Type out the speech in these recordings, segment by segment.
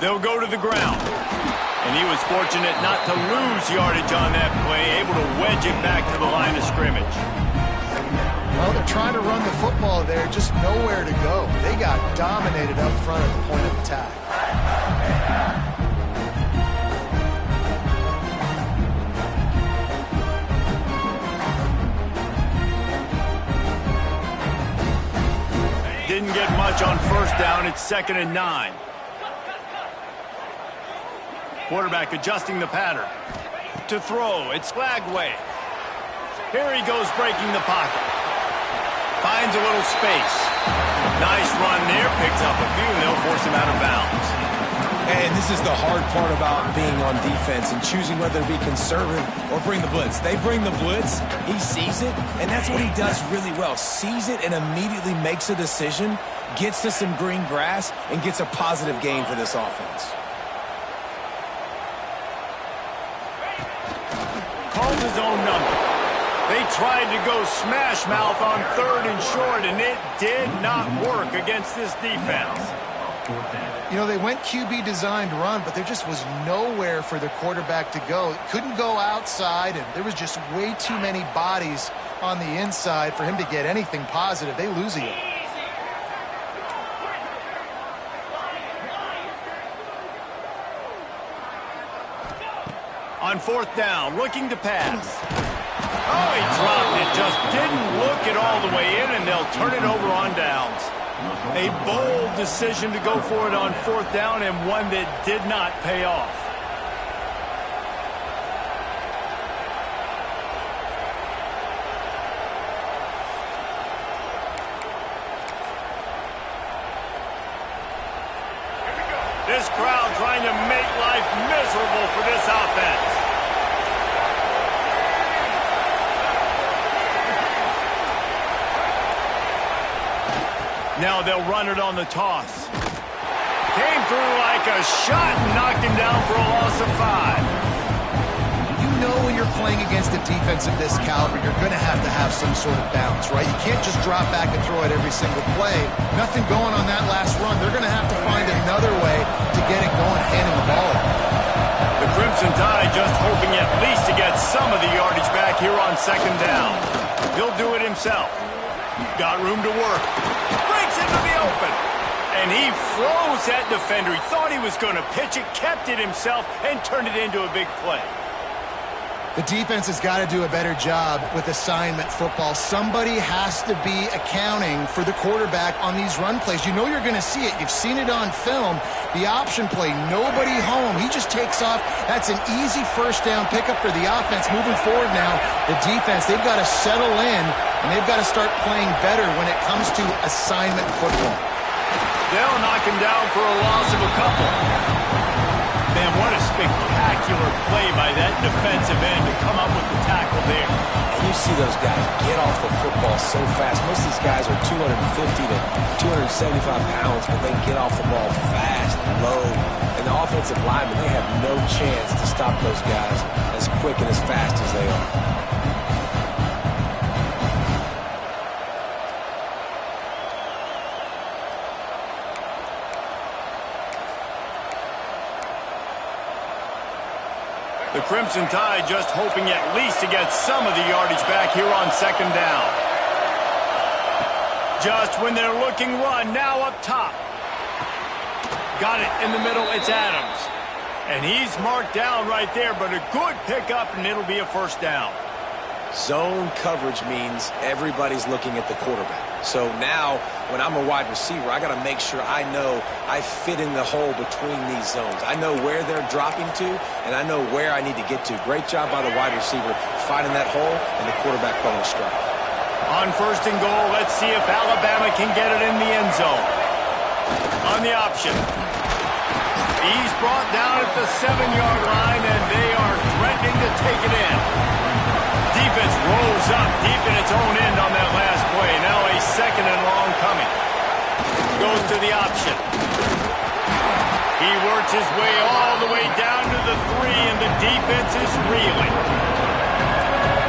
They'll go to the ground. And he was fortunate not to lose yardage on that play, able to wedge it back to the line of scrimmage. Well, they're trying to run the football there, just nowhere to go. They got dominated up front at the point of attack. Didn't get much on first down. It's 2nd and 9. Quarterback adjusting the pattern. To throw, it's Dawgyyyy. Here he goes breaking the pocket. Finds a little space. Nice run there. Picks up a few, and they'll force him out of bounds. And this is the hard part about being on defense and choosing whether to be conservative or bring the blitz. They bring the blitz, he sees it, and that's what he does really well. Sees it and immediately makes a decision, gets to some green grass, and gets a positive gain for this offense. Calls his own number. They tried to go smash mouth on 3rd and short, and it did not work against this defense. You know, they went QB designed run, but there just was nowhere for the quarterback to go. Couldn't go outside, and there was just way too many bodies on the inside for him to get anything positive. They lose it. On 4th down, looking to pass. Oh, he dropped it. Just didn't look it all the way in, and they'll turn it over on downs. A bold decision to go for it on 4th down, and one that did not pay off. This crowd trying to make life miserable for this offense. Now they'll run it on the toss. Came through like a shot and knocked him down for a loss of 5. You know when you're playing against a defense of this caliber, you're going to have some sort of bounce, right? You can't just drop back and throw it every single play. Nothing going on that last run. They're going to have to find another way to get it going, handing the ball. The Crimson Tide just hoping at least to get some of the yardage back here on 2nd down. He'll do it himself. Got room to work. Breaks into the open. And he froze that defender. He thought he was going to pitch it, kept it himself, and turned it into a big play. The defense has got to do a better job with assignment football. Somebody has to be accounting for the quarterback on these run plays. You know you're going to see it. You've seen it on film. The option play, nobody home. He just takes off. That's an easy 1st down pickup for the offense. Moving forward now, the defense, they've got to settle in, and they've got to start playing better when it comes to assignment football. They'll knock him down for a loss of a couple. Man, what a spectacular play by that defensive end to come up with the tackle there. And you see those guys get off the football so fast. Most of these guys are 250 to 275 pounds, but they get off the ball fast, low. And the offensive linemen, they have no chance to stop those guys as quick and as fast as they are. The Crimson Tide just hoping at least to get some of the yardage back here on 2nd down. Just when they're looking run, now up top. Got it in the middle, it's Adams. And he's marked down right there, but a good pickup, and it'll be a 1st down. Zone coverage means everybody's looking at the quarterback. So now, when I'm a wide receiver, I got to make sure I know I fit in the hole between these zones. I know where they're dropping to, and I know where I need to get to. Great job by the wide receiver finding that hole, and the quarterback pulling a strike. On 1st and goal, let's see if Alabama can get it in the end zone. On the option. He's brought down at the 7-yard line, and they are threatening to take it in. Defense rolls up deep in its own end on that last play. Now a 2nd and long coming. Goes to the option. He works his way all the way down to the 3, and the defense is reeling.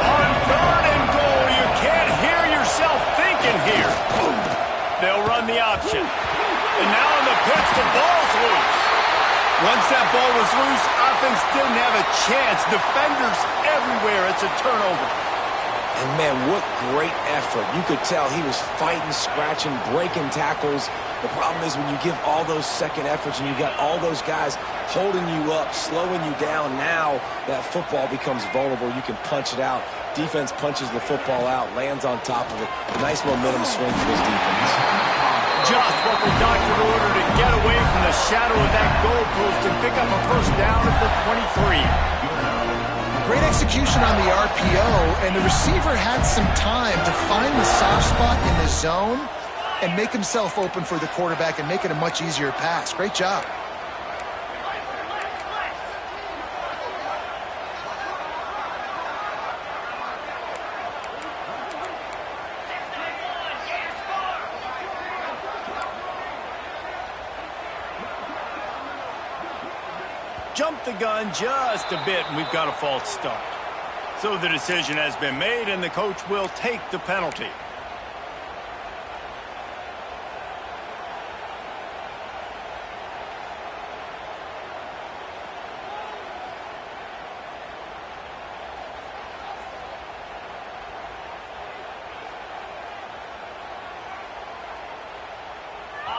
On 3rd and goal, you can't hear yourself thinking here. They'll run the option. And now in the pitch, the ball's loose. Once that ball was loose, offense didn't have a chance. Defenders everywhere. It's a turnover. And, man, what great effort. You could tell he was fighting, scratching, breaking tackles. The problem is when you give all those second efforts and you got all those guys holding you up, slowing you down, now that football becomes vulnerable. You can punch it out. Defense punches the football out, lands on top of it. Nice momentum swing for this defense. Just what the doctor ordered to get away from the shadow of that goalpost and pick up a first down at the 23. Great execution on the RPO, and the receiver had some time to find the soft spot in the zone and make himself open for the quarterback and make it a much easier pass. Great job. Jumped the gun just a bit, and we've got a false start. So the decision has been made, and the coach will take the penalty.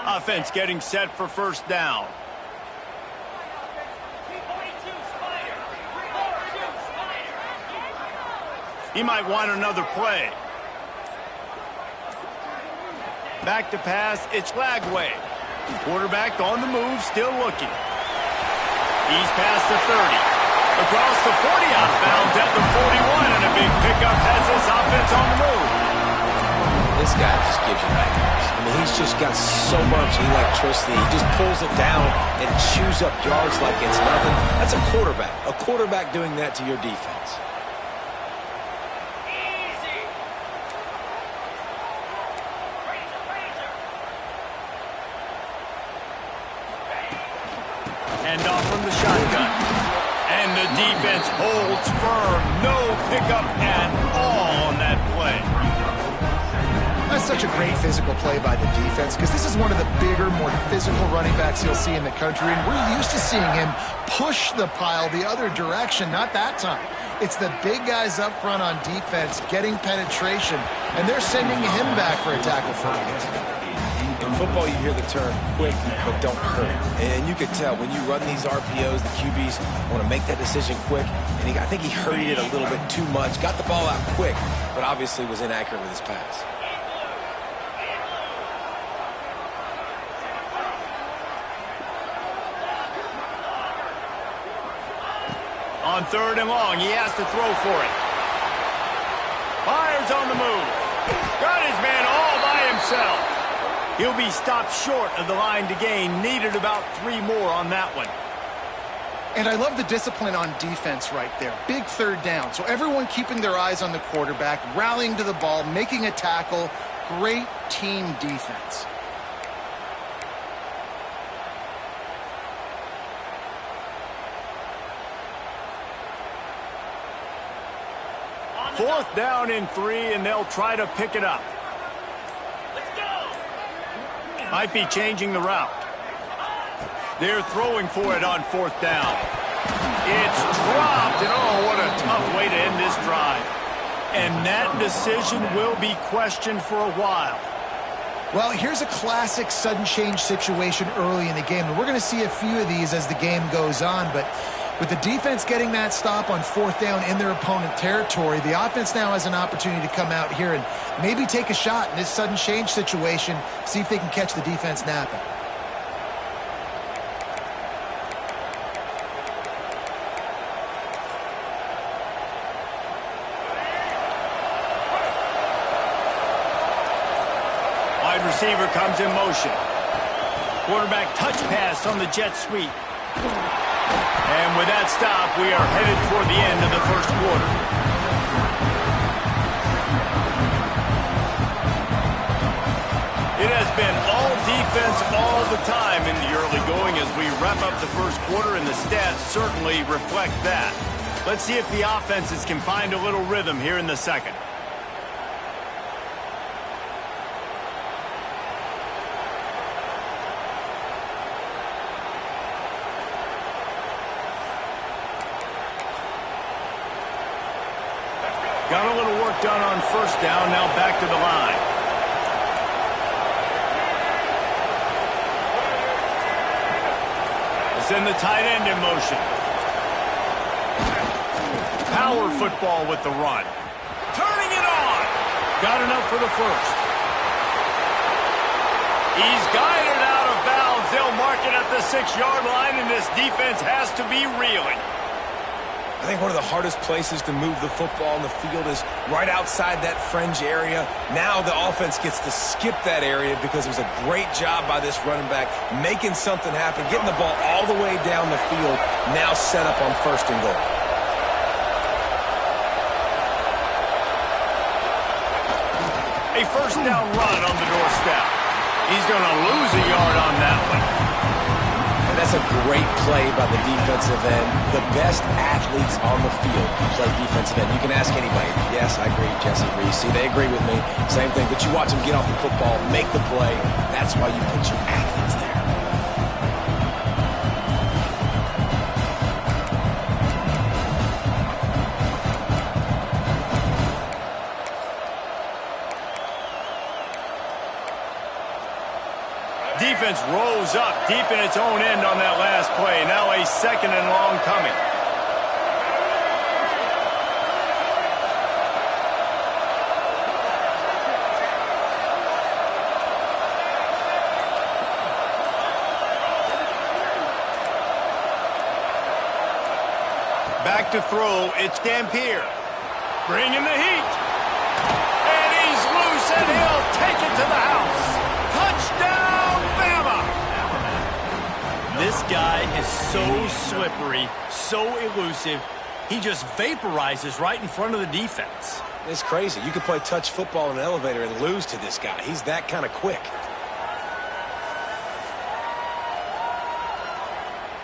Offense getting set for first down. He might want another play. Back to pass, it's Dawgyyyy. Quarterback on the move, still looking. He's past the 30. Across the 40, out of bounds at the 41, and a big pickup has this offense on the move. This guy just gives you nightmares. I mean, he's just got so much electricity. He just pulls it down and chews up yards like it's nothing. That's a quarterback. A quarterback doing that to your defense. Handoff from the shotgun. And the defense holds firm. No pickup at all on that play. That's such a great physical play by the defense because this is one of the bigger, more physical running backs you'll see in the country, and we're used to seeing him push the pile the other direction. Not that time. It's the big guys up front on defense getting penetration, and they're sending him back for a tackle for it. In football, you hear the term quick but don't hurry. And you could tell when you run these RPOs, the QBs want to make that decision quick. And I think he hurried it a little bit too much. Got the ball out quick, but obviously was inaccurate with his pass. On third and long, he has to throw for it. Fires on the move. Got his man all by himself. He'll be stopped short of the line to gain. Needed about 3 more on that one. And I love the discipline on defense right there. Big third down. So everyone keeping their eyes on the quarterback, rallying to the ball, making a tackle. Great team defense. Fourth down and 3, and they'll try to pick it up. Might be changing the route. They're throwing for it on fourth down. It's dropped, and oh, what a tough way to end this drive. And that decision will be questioned for a while. Well, here's a classic sudden change situation early in the game, and we're going to see a few of these as the game goes on, but with the defense getting that stop on fourth down in their opponent territory, the offense now has an opportunity to come out here and maybe take a shot in this sudden change situation, see if they can catch the defense napping. Wide receiver comes in motion. Quarterback touch pass on the jet sweep. And with that stop, we are headed toward the end of the first quarter. It has been all defense all the time in the early going as we wrap up the first quarter, and the stats certainly reflect that. Let's see if the offenses can find a little rhythm here in the second. Got a little work done on first down, now back to the line. Send the tight end in motion. Power football with the run. Turning it on. Got enough for the first. He's guided out of bounds. They'll mark it at the 6-yard line, and this defense has to be reeling. I think one of the hardest places to move the football on the field is right outside that fringe area. Now the offense gets to skip that area because it was a great job by this running back making something happen, getting the ball all the way down the field, now set up on 1st and goal. A first down run on the doorstep. He's going to lose a yard on that one. That's a great play by the defensive end. The best athletes on the field play defensive end. You can ask anybody. Yes, I agree, Jesse Reese. See, they agree with me. Same thing. But you watch them get off the football, make the play. That's why you put your athletes there. Defense rose up deep in its own end on that last play. Now a 2nd and long coming. Back to throw. It's Dampier. Bringing the heat. And he's loose, and he'll take it to the house. Touchdown! This guy is so slippery, so elusive. He just vaporizes right in front of the defense. It's crazy. You could play touch football in an elevator and lose to this guy. He's that kind of quick.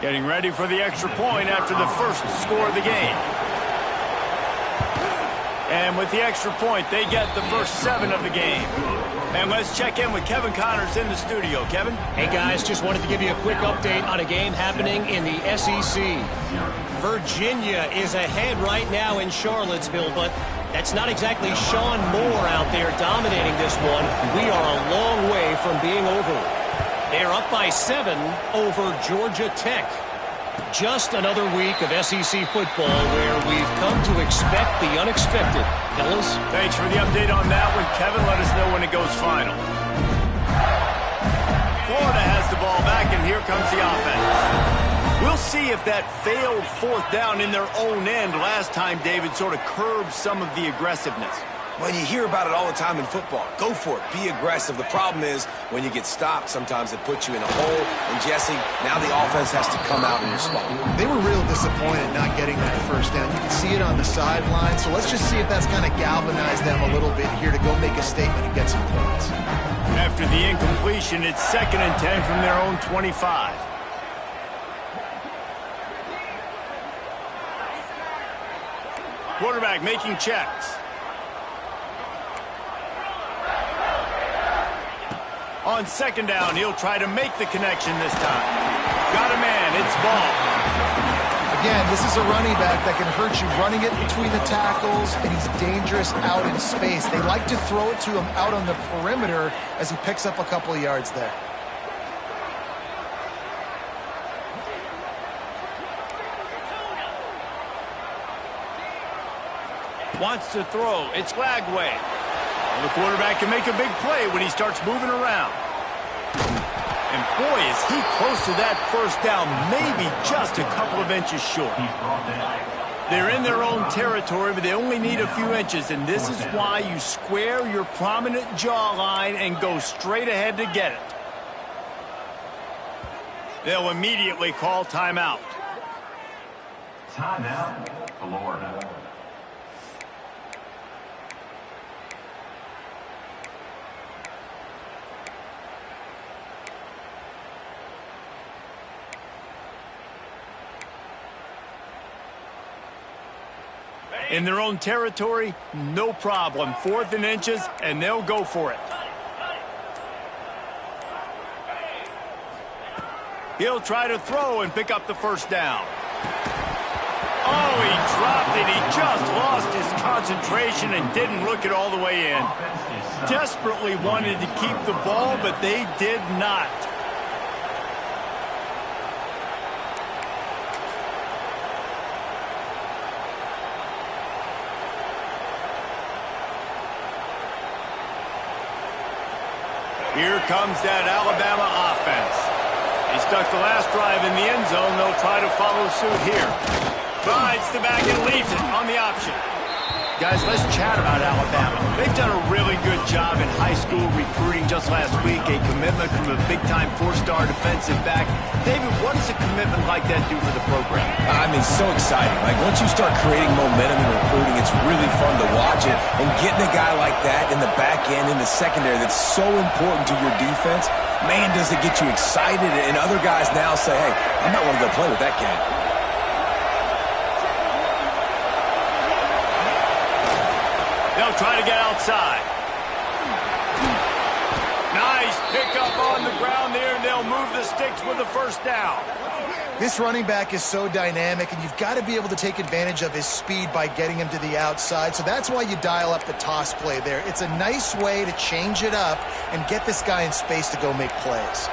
Getting ready for the extra point after the first score of the game. And with the extra point, they get the first 7 of the game. And let's check in with Kevin Connors in the studio. Kevin? Hey, guys, just wanted to give you a quick update on a game happening in the SEC. Virginia is ahead right now in Charlottesville, but that's not exactly Sean Moore out there dominating this one. We are a long way from being over. They're up by 7 over Georgia Tech. Just another week of SEC football where we've come to expect the unexpected. Fellas? Thanks for the update on that one, Kevin. Let us know when it goes final. Florida has the ball back, and here comes the offense. We'll see if that failed 4th down in their own end last time, David, sort of curbed some of the aggressiveness. Well, you hear about it all the time in football. Go for it. Be aggressive. The problem is when you get stopped, sometimes it puts you in a hole. And, Jesse, now the offense has to come out and respond. They were real disappointed not getting that first down. You can see it on the sideline. So let's just see if that's kind of galvanized them a little bit here to go make a statement and get some points. After the incompletion, it's 2nd and 10 from their own 25. Quarterback making checks. On 2nd down, he'll try to make the connection this time. Got a man, it's ball. Again, this is a running back that can hurt you running it between the tackles, and he's dangerous out in space. They like to throw it to him out on the perimeter as he picks up a couple of yards there. Wants to throw, it's Lagway. The quarterback can make a big play when he starts moving around. And boy, is he close to that first down, maybe just a couple of inches short. They're in their own territory, but they only need a few inches, and this is why you square your prominent jawline and go straight ahead to get it. They'll immediately call timeout. Timeout, Florida. In their own territory, no problem. 4th and inches, and they'll go for it. He'll try to throw and pick up the first down. Oh, he dropped it. He just lost his concentration and didn't look it all the way in. Desperately wanted to keep the ball, but they did not. Here comes that Alabama offense. He stuck the last drive in the end zone. They'll try to follow suit here. Rides the back and leaves it on the option. Guys, let's chat about Alabama. They've done a really good job in high school recruiting just last week. A commitment from a big-time four-star defensive back. David, what does a commitment like that do for the program? I mean, so exciting. Like, once you start creating momentum in recruiting, it's really fun to watch it. And getting a guy like that in the back end, in the secondary, that's so important to your defense, man, does it get you excited. And other guys now say, hey, I might want to go play with that cat. They'll try to get outside. Nice pickup on the ground there, and they'll move the sticks with the first down. This running back is so dynamic, and you've got to be able to take advantage of his speed by getting him to the outside. So that's why you dial up the toss play there. It's a nice way to change it up and get this guy in space to go make plays.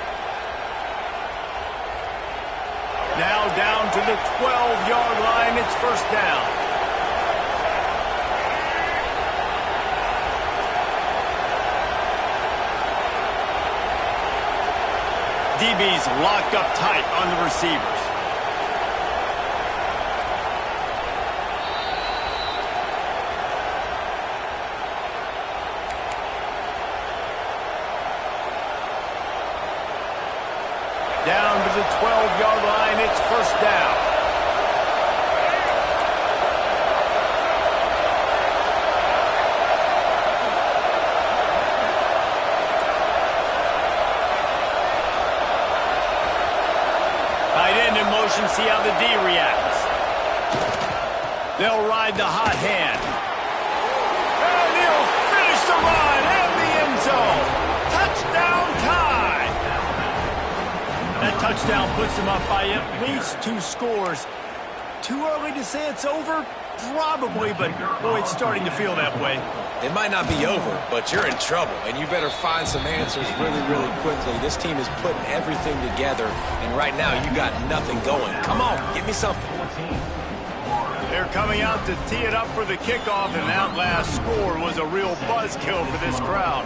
Now down to the 12-yard line. It's first down. DB's locked up tight on the receivers. Down to the 12-yard line, it's first down. See how the D reacts. They'll ride the hot hand. And he'll finish the run and the end zone. Touchdown tie. That touchdown puts them up by at least 2 scores. Too early to say it's over? Probably, but boy, it's starting to feel that way. It might not be over, but you're in trouble, and you better find some answers really, really quickly. This team is putting everything together, and right now you got nothing going. Come on, give me something. They're coming out to tee it up for the kickoff, and that last score was a real buzzkill for this crowd.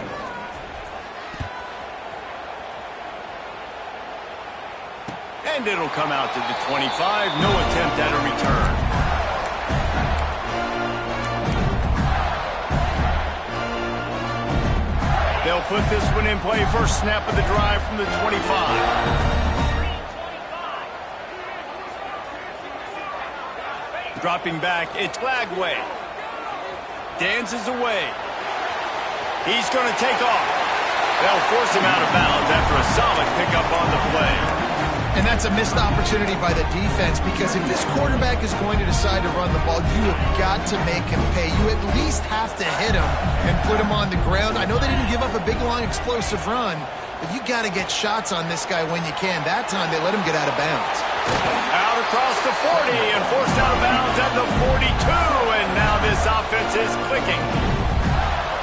And it'll come out to the 25. No attempt at a return. They'll put this one in play. First snap of the drive from the 25. Dropping back, it's Dawgyyyy. Dances away. He's going to take off. They'll force him out of bounds after a solid pickup on the play. And that's a missed opportunity by the defense, because if this quarterback is going to decide to run the ball, you have got to make him pay. You at least have to hit him and put him on the ground. I know they didn't give up a big, long, explosive run, but you got to get shots on this guy when you can. That time, they let him get out of bounds. Out across the 40 and forced out of bounds at the 42, and now this offense is clicking.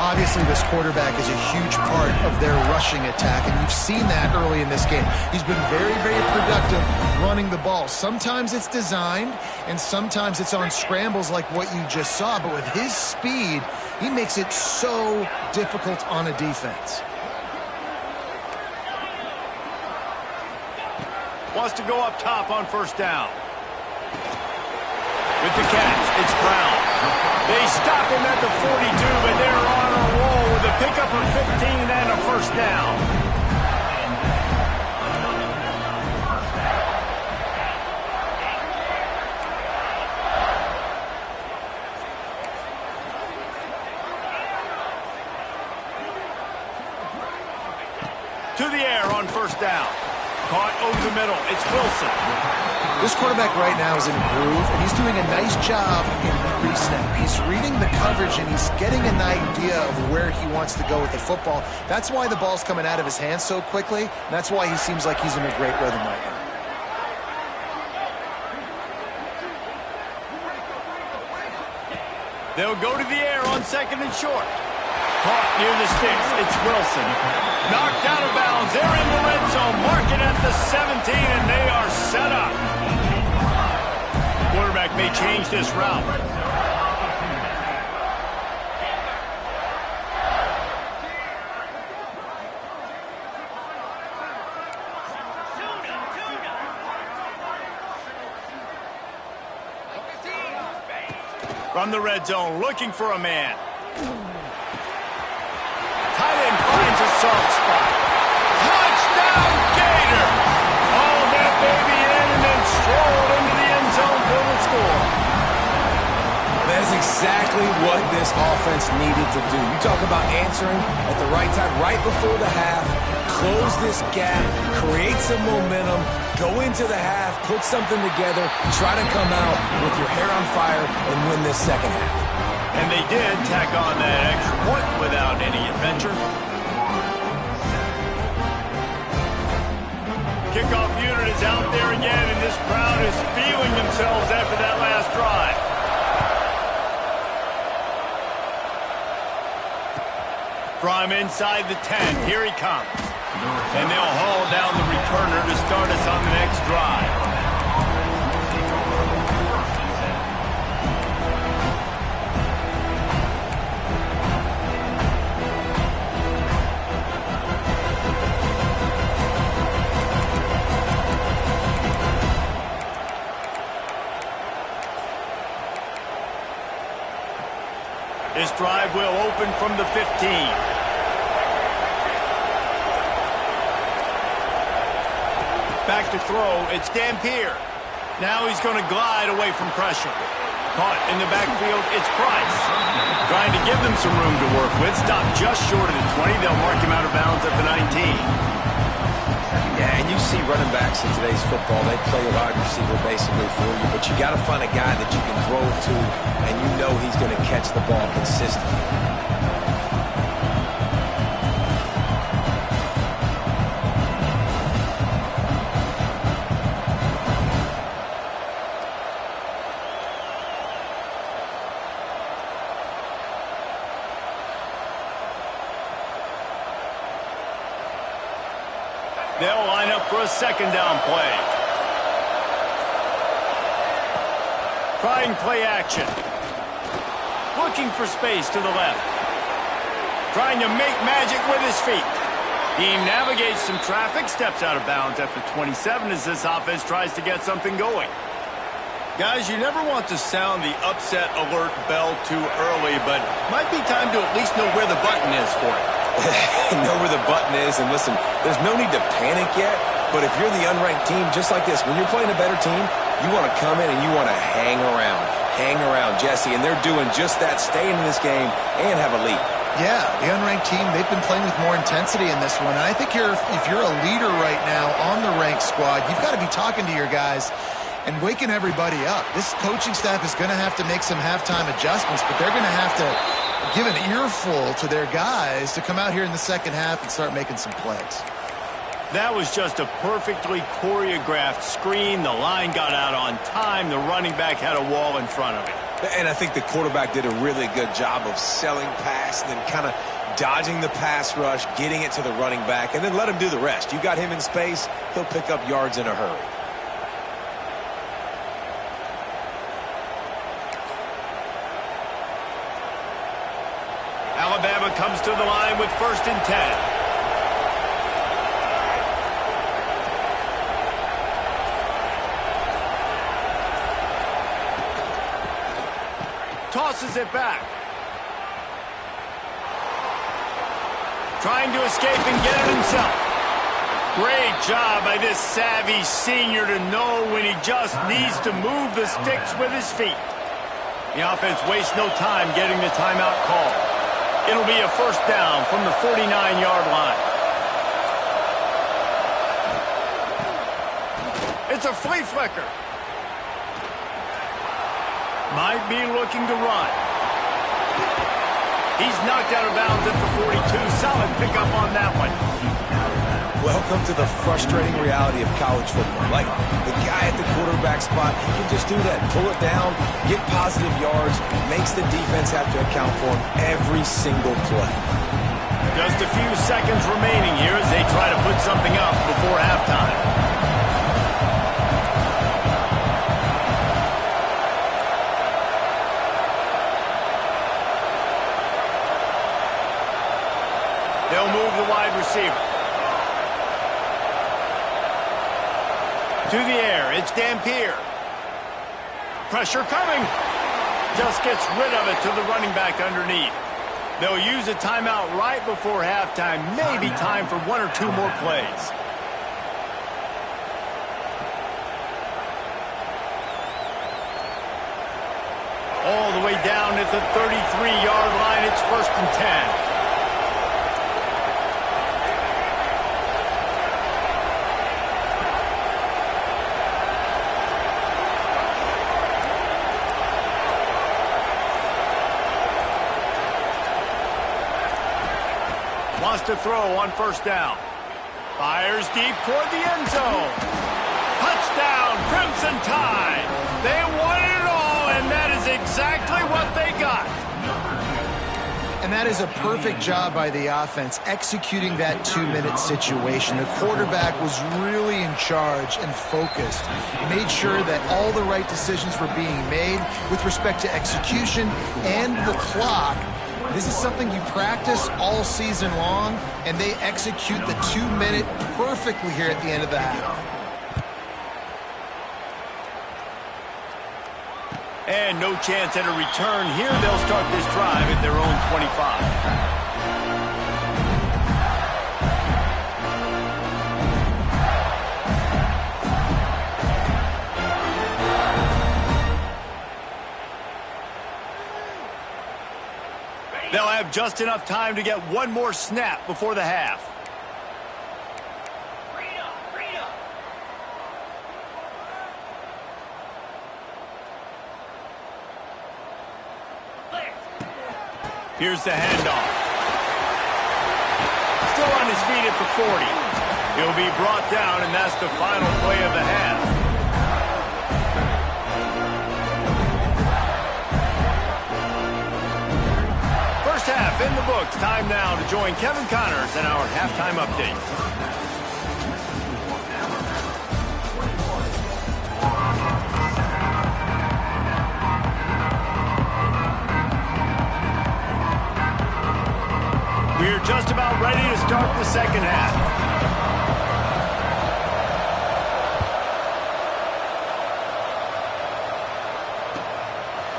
Obviously, this quarterback is a huge part of their rushing attack, and you've seen that early in this game. He's been very, very productive running the ball. Sometimes it's designed, and sometimes it's on scrambles like what you just saw. But with his speed, he makes it so difficult on a defense. Wants to go up top on first down. With the catch, it's Brown. They stop him at the 42, but they're on a roll with a pickup of 15 and a first down. To the air on first down. Caught over the middle. It's Wilson. This quarterback right now is in a groove, and he's doing a nice job in pre-snap. He's reading the coverage, and he's getting an idea of where he wants to go with the football. That's why the ball's coming out of his hands so quickly, and that's why he seems like he's in a great rhythm right now. They'll go to the air on 2nd and short. Caught near the sticks. It's Wilson. Knocked out of bounds. They're in the red zone. Mark it at the 17, and they are set up. Quarterback may change this route. From the red zone, looking for a man. Tight end finds a soft spot. Touchdown, Gator! Oh, that baby in and then strolled into the end zone for the score. That's exactly what this offense needed to do. You talk about answering at the right time, right before the half, close this gap, create some momentum, go into the half, put something together, try to come out with your hair on fire and win this second half. And they did tack on that extra point without any adventure. Kickoff unit is out there again, and this crowd is feeling themselves after that last drive. From inside the 10, here he comes. And they'll haul down the returner to start us on the next drive. This drive will open from the 15. Back to throw, it's Dampier. Now he's going to glide away from pressure. Caught in the backfield, it's Price. Trying to give them some room to work with. Stopped just short of the 20. They'll mark him out of bounds at the 19. Yeah, and you see running backs in today's football, they play a wide receiver basically for you, but you got to find a guy that you can throw it to, and you know he's going to catch the ball consistently. They'll line up for a second down play. Trying play action. Looking for space to the left. Trying to make magic with his feet. He navigates some traffic, steps out of bounds at the 27 as this offense tries to get something going. Guys, you never want to sound the upset alert bell too early, but might be time to at least know where the button is for it. Know where the button is, and listen, there's no need to panic yet, but if you're the unranked team, just like this, when you're playing a better team, you want to come in and you want to hang around, Jesse, and they're doing just that, staying in this game and have a lead. Yeah, the unranked team, they've been playing with more intensity in this one, and I think if you're a leader right now on the ranked squad, you've got to be talking to your guys and waking everybody up. This coaching staff is going to have to make some halftime adjustments, but they're going to have to give an earful to their guys to come out here in the second half and start making some plays. That was just a perfectly choreographed screen. The line got out on time. The running back had a wall in front of him. And I think the quarterback did a really good job of selling pass and then kind of dodging the pass rush, getting it to the running back, and then let him do the rest. You got him in space, he'll pick up yards in a hurry. Alabama comes to the line with 1st and 10. Tosses it back. Trying to escape and get it himself. Great job by this savvy senior to know when he just needs to move the sticks with his feet. The offense wastes no time getting the timeout call. It'll be a 1st down from the 49-yard line. It's a flea flicker. Might be looking to run. He's knocked out of bounds at the 42. Solid pickup on that one. Welcome to the frustrating reality of college football. Like, the guy at the quarterback spot, he can just do that. Pull it down, get positive yards, makes the defense have to account for him every single play. Just a few seconds remaining here as they try to put something up before halftime. They'll move the wide receiver. To the air, it's Dampier. Pressure coming. Just gets rid of it to the running back underneath. They'll use a timeout right before halftime. Maybe time for one or two more plays. All the way down at the 33-yard line. It's 1st and 10. Wants to throw on 1st down. Fires deep toward the end zone. Touchdown, Crimson Tide. They won it all, and that is exactly what they got. And that is a perfect job by the offense, executing that 2-minute situation. The quarterback was really in charge and focused. Made sure that all the right decisions were being made with respect to execution and the clock. This is something you practice all season long, and they execute the 2-minute perfectly here at the end of the half. And no chance at a return here. They'll start this drive at their own 25. They'll have just enough time to get one more snap before the half. Here's the handoff. Still on his feet at the 40. He'll be brought down, and that's the final play of the half. Half in the books. Time now to join Kevin Connors in our halftime update. We're just about ready to start the second half.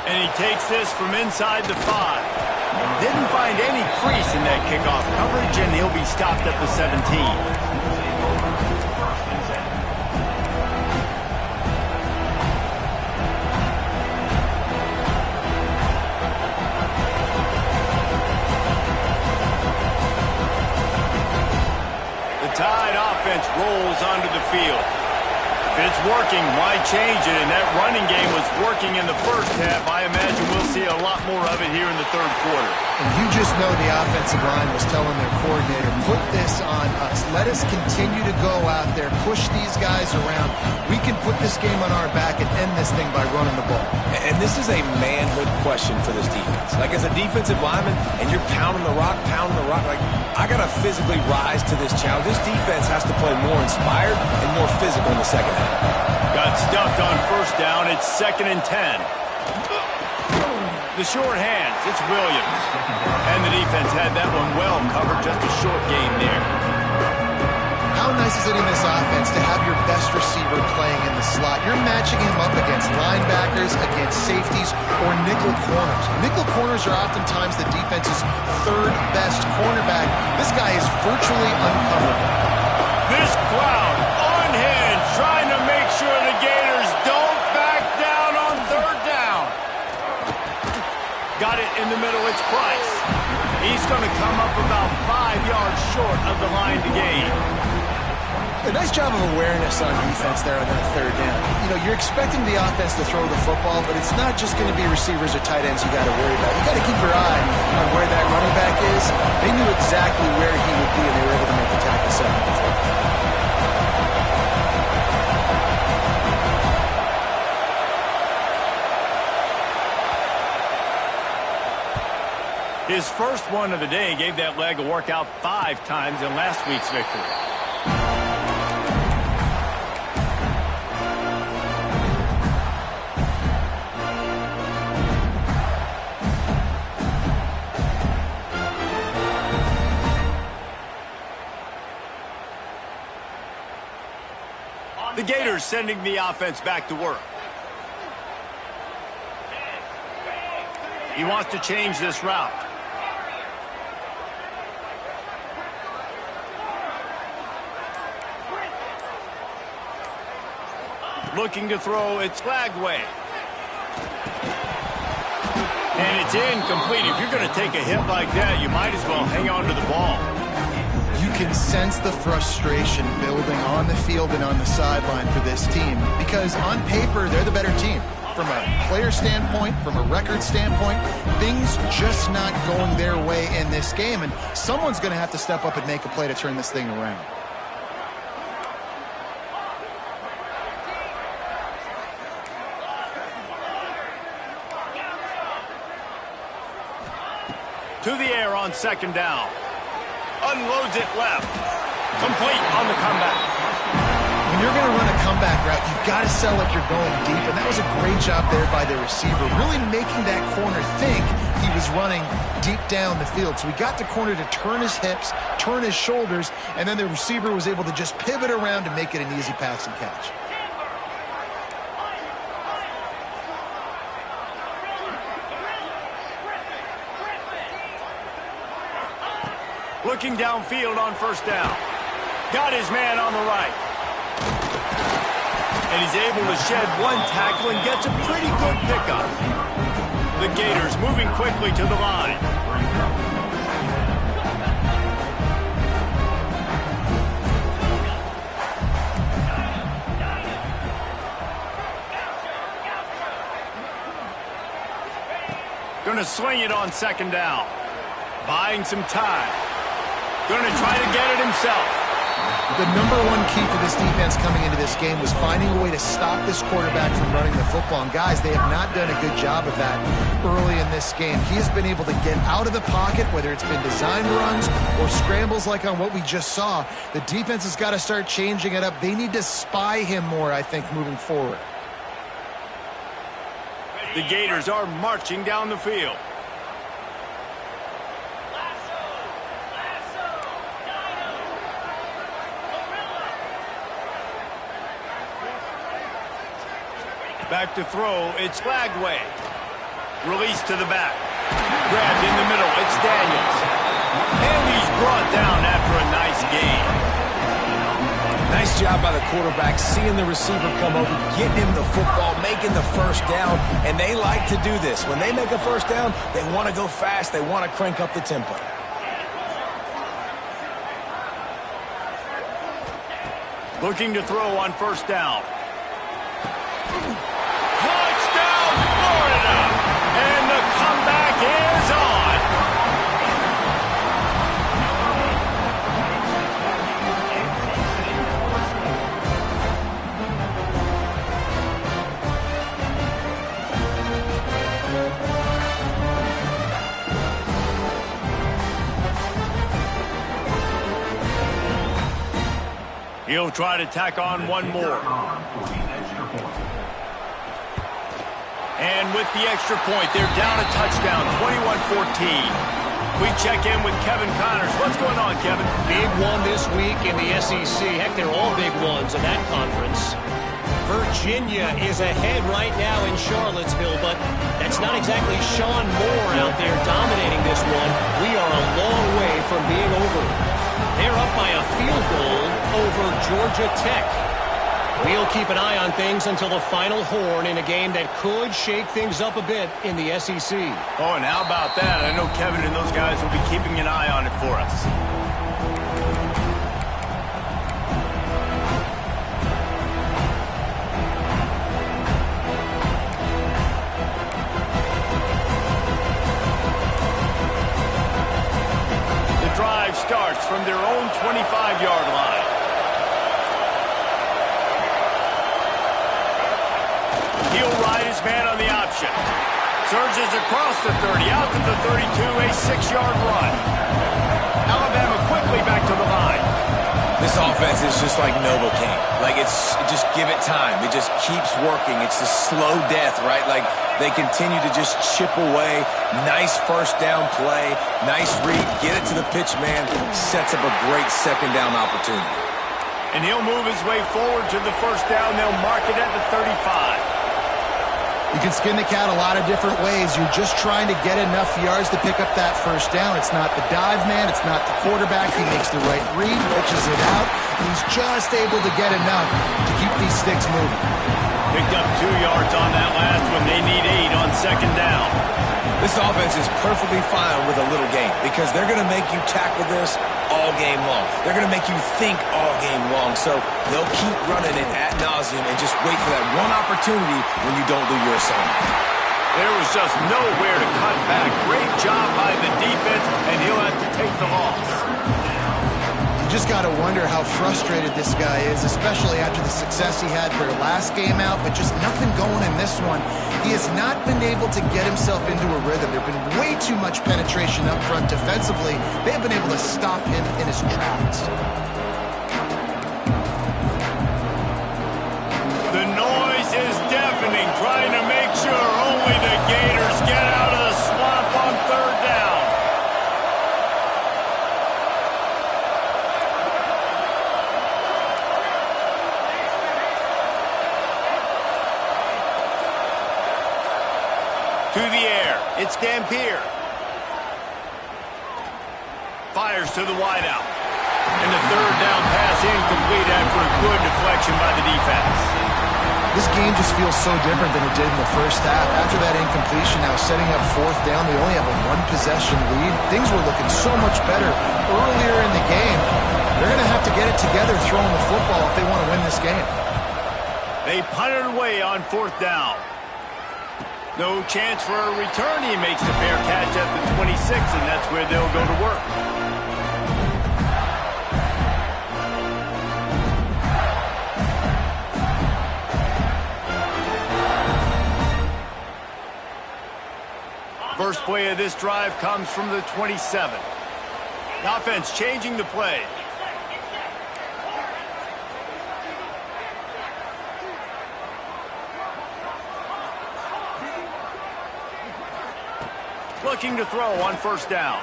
And he takes this from inside the 5. Didn't find any crease in that kickoff coverage, and he'll be stopped at the 17. Tide offense rolls onto the field. If it's working, why change it? And that running game was working in the first half. I imagine we'll see a lot more of it here in the third quarter. And you just know the offensive line was telling their coordinator, put this on us. Let us continue to go out there, push these guys around. We can put this game on our back and end this thing by running the ball. And this is a manhood question for this defense. Like, as a defensive lineman, and you're pounding the rock, like, I got to physically rise to this challenge. This defense has to play more inspired and more physical in the second half. Got stuffed on 1st down. It's 2nd and 10. The short hands, it's Williams. And the defense had that one well covered. Just a short game there. How nice is it in this offense to have your best receiver playing in the slot? You're matching him up against linebackers, against safeties, or nickel corners. Nickel corners are oftentimes the defense's 3rd best cornerback. This guy is virtually uncoverable. This crowd unhinged, trying to make sure the Gators don't back down on 3rd down. Got it in the middle, it's Price. He's going to come up about 5 yards short of the line to gain. A nice job of awareness on defense there on that 3rd down. You know, you're expecting the offense to throw the football, but it's not just going to be receivers or tight ends you got to worry about. You got to keep your eye on where that running back is. They knew exactly where he would be, and they were able to make the tackle 7 before. His first one of the day gave that leg a workout 5 times in last week's victory. The Gators sending the offense back to work. He wants to change this route. Looking to throw, it's flag way. And it's incomplete. If you're going to take a hit like that, you might as well hang on to the ball. You can sense the frustration building on the field and on the sideline for this team because on paper, they're the better team. From a player standpoint, from a record standpoint, things just not going their way in this game, and someone's going to have to step up and make a play to turn this thing around. To the air on second down. Unloads it left. Complete on the comeback. When you're going to run a comeback route, you've got to sell like you're going deep, and that was a great job there by the receiver, really making that corner think he was running deep down the field. So we got the corner to turn his hips, turn his shoulders, and then the receiver was able to just pivot around and make it an easy pass and catch. Looking downfield on first down. Got his man on the right. And he's able to shed one tackle and gets a pretty good pickup. The Gators moving quickly to the line. Going to swing it on second down. Buying some time. Going to try to get it himself. The number one key for this defense coming into this game was finding a way to stop this quarterback from running the football. And guys, they have not done a good job of that early in this game. He has been able to get out of the pocket, whether it's been designed runs or scrambles like on what we just saw. The defense has got to start changing it up. They need to spy him more, I think, moving forward. The Gators are marching down the field. Back to throw, it's Flagway. Release to the back. Grabbed in the middle, it's Daniels. And he's brought down after a nice gain. Nice job by the quarterback, seeing the receiver come over, getting him the football, making the first down, and they like to do this. When they make a first down, they want to go fast, they want to crank up the tempo. Looking to throw on first down. Touchdown, Florida! And the comeback is on. He'll try to tack on one more. And with the extra point, they're down a touchdown, 21-14. We check in with Kevin Connors. What's going on, Kevin? Big one this week in the SEC. Heck, they're all big ones in that conference. Virginia is ahead right now in Charlottesville, but that's not exactly Sean Moore out there dominating this one. We are a long way from being over. They're up by a field goal over Georgia Tech. We'll keep an eye on things until the final horn in a game that could shake things up a bit in the SEC. Oh, and how about that? I know Kevin and those guys will be keeping an eye on it for us. The drive starts from their own 25-yard line. He'll ride his man on the option. Surges across the 30, out to the 32, a 6-yard run. Alabama quickly back to the line. This offense is just like Novocaine. Like, just give it time. It just keeps working. It's a slow death, right? Like, they continue to just chip away. Nice first down play. Nice read. Get it to the pitch man. Sets up a great second down opportunity. And he'll move his way forward to the first down. They'll mark it at the 35. You can skin the cat a lot of different ways. You're just trying to get enough yards to pick up that first down. It's not the dive man. It's not the quarterback. He makes the right read, pitches it out, and he's just able to get enough to keep these sticks moving. Picked up 2 yards on that last one. They need 8 on second down. This offense is perfectly fine with a little game because they're going to make you tackle this all game long. They're going to make you think all game long. So they'll keep running it ad nauseum and just wait for that one opportunity when you don't do your assignment. There was just nowhere to cut back. Great job by the defense, and he'll have to take the loss. You just got to wonder how frustrated this guy is, especially after the success he had their last game out, but just nothing going in this one. He has not been able to get himself into a rhythm. There have been way too much penetration up front defensively. They have been able to stop him in his tracks. The noise is deafening, trying to make sure only the Gators get out of the swamp on third down. To the air, it's Dampier. Fires to the wideout. And the third down pass incomplete after a good deflection by the defense. This game just feels so different than it did in the first half. After that incompletion, now setting up fourth down, they only have a 1-possession lead. Things were looking so much better earlier in the game. They're going to have to get it together throwing the football if they want to win this game. They punted away on fourth down. No chance for a return. He makes the fair catch at the 26, and that's where they'll go to work. First play of this drive comes from the 27. The offense changing the play. Looking to throw on first down.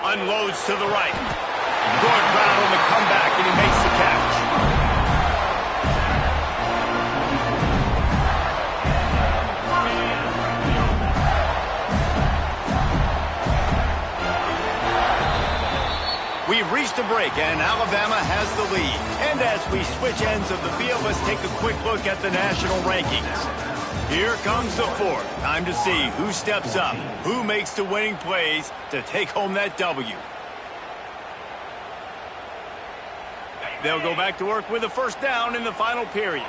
Unloads to the right. Good route on the comeback, and he makes the catch. We've reached a break, and Alabama has the lead. And as we switch ends of the field, let's take a quick look at the national rankings. Here comes the fourth. Time to see who steps up, who makes the winning plays to take home that W. They'll go back to work with a first down in the final period.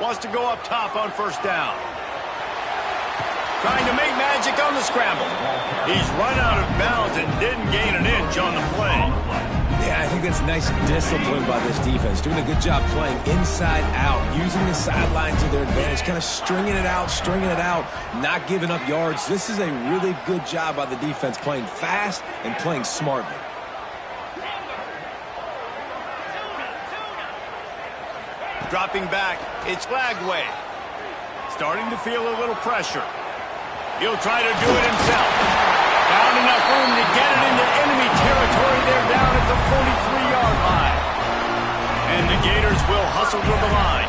Wants to go up top on first down. Trying to make magic on the scramble. He's run out of bounds and didn't gain an inch on the play. Yeah, I think that's nice discipline by this defense. Doing a good job playing inside out, using the sideline to their advantage, kind of stringing it out, not giving up yards. This is a really good job by the defense, playing fast and playing smartly. Dropping back, it's Lagway. Starting to feel a little pressure. He'll try to do it himself. Found enough room to get it into enemy territory. They're down at the 43-yard line. And the Gators will hustle to the line.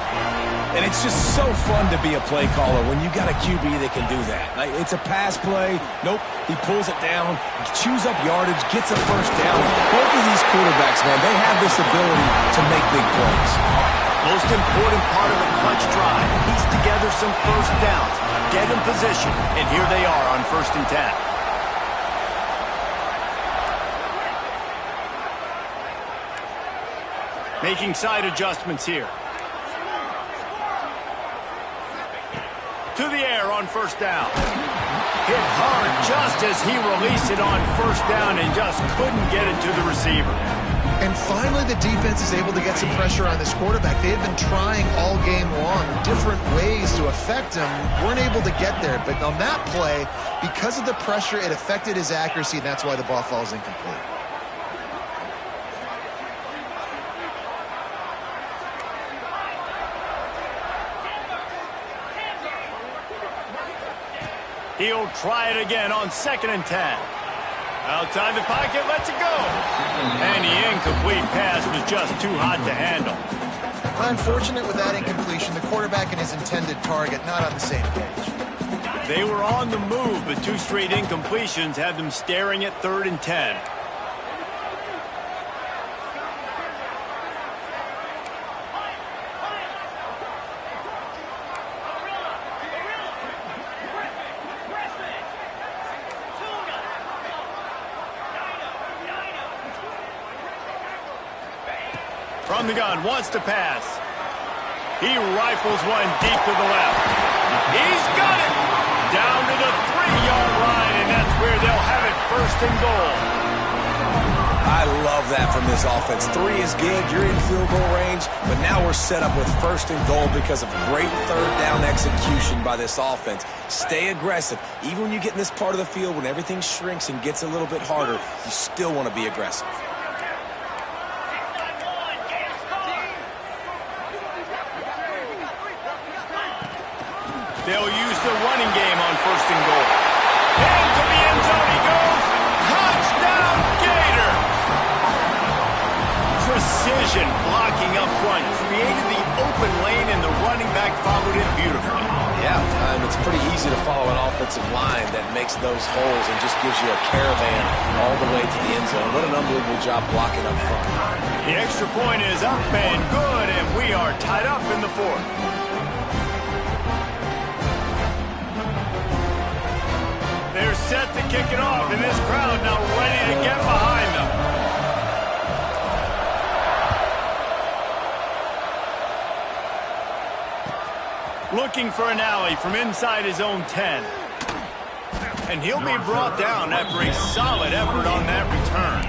And it's just so fun to be a play caller when you got a QB that can do that. Like, it's a pass play. Nope, he pulls it down, chews up yardage, gets a first down. Both of these quarterbacks, man, they have this ability to make big plays. Most important part of the clutch drive. Piece together some first downs. Get in position. And here they are on 1st and 10. Making side adjustments here. To the air on first down. Hit hard just as he released it on first down and just couldn't get it to the receiver. And finally, the defense is able to get some pressure on this quarterback. They had been trying all game long different ways to affect him, weren't able to get there. But on that play, because of the pressure, it affected his accuracy, and that's why the ball falls incomplete. He'll try it again on 2nd and 10. Outside the pocket, lets it go. And the incomplete pass was just too hot to handle. Well, unfortunate with that incompletion, the quarterback and his intended target not on the same page. They were on the move, but 2 straight incompletions had them staring at 3rd and 10. From the gun, wants to pass. He rifles one deep to the left. He's got it! Down to the 3-yard line, and that's where they'll have it 1st and goal. I love that from this offense. 3 is good, you're in field goal range, but now we're set up with 1st and goal because of great 3rd down execution by this offense. Stay aggressive. Even when you get in this part of the field, when everything shrinks and gets a little bit harder, you still want to be aggressive. They'll use the running game on 1st and goal. Into the end zone he goes. Touchdown, Gator! Precision blocking up front. Created the open lane, and the running back followed it beautifully. Yeah, it's pretty easy to follow an offensive line that makes those holes and just gives you a caravan all the way to the end zone. What an unbelievable job blocking up front. The extra point is up and good, and we are tied up in the 4th. They're set to kick it off, and this crowd now ready to get behind them. Looking for an alley from inside his own 10. And he'll be brought down after a solid effort on that return.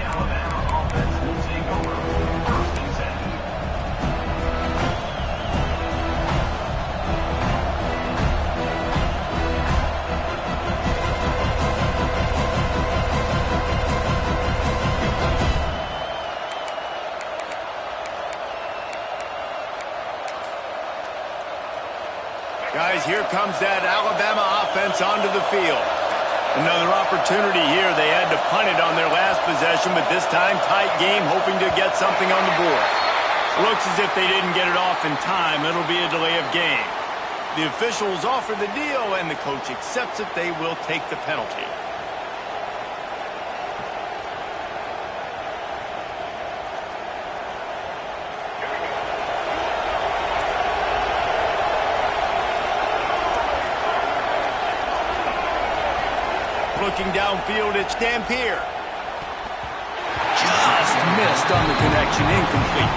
Guys, here comes that Alabama offense onto the field. Another opportunity here. They had to punt it on their last possession, but this time tight game, hoping to get something on the board. Looks as if they didn't get it off in time. It'll be a delay of game. The officials offer the deal, and the coach accepts it. They will take the penalty. Looking downfield, it's Dampier. Just missed on the connection, incomplete.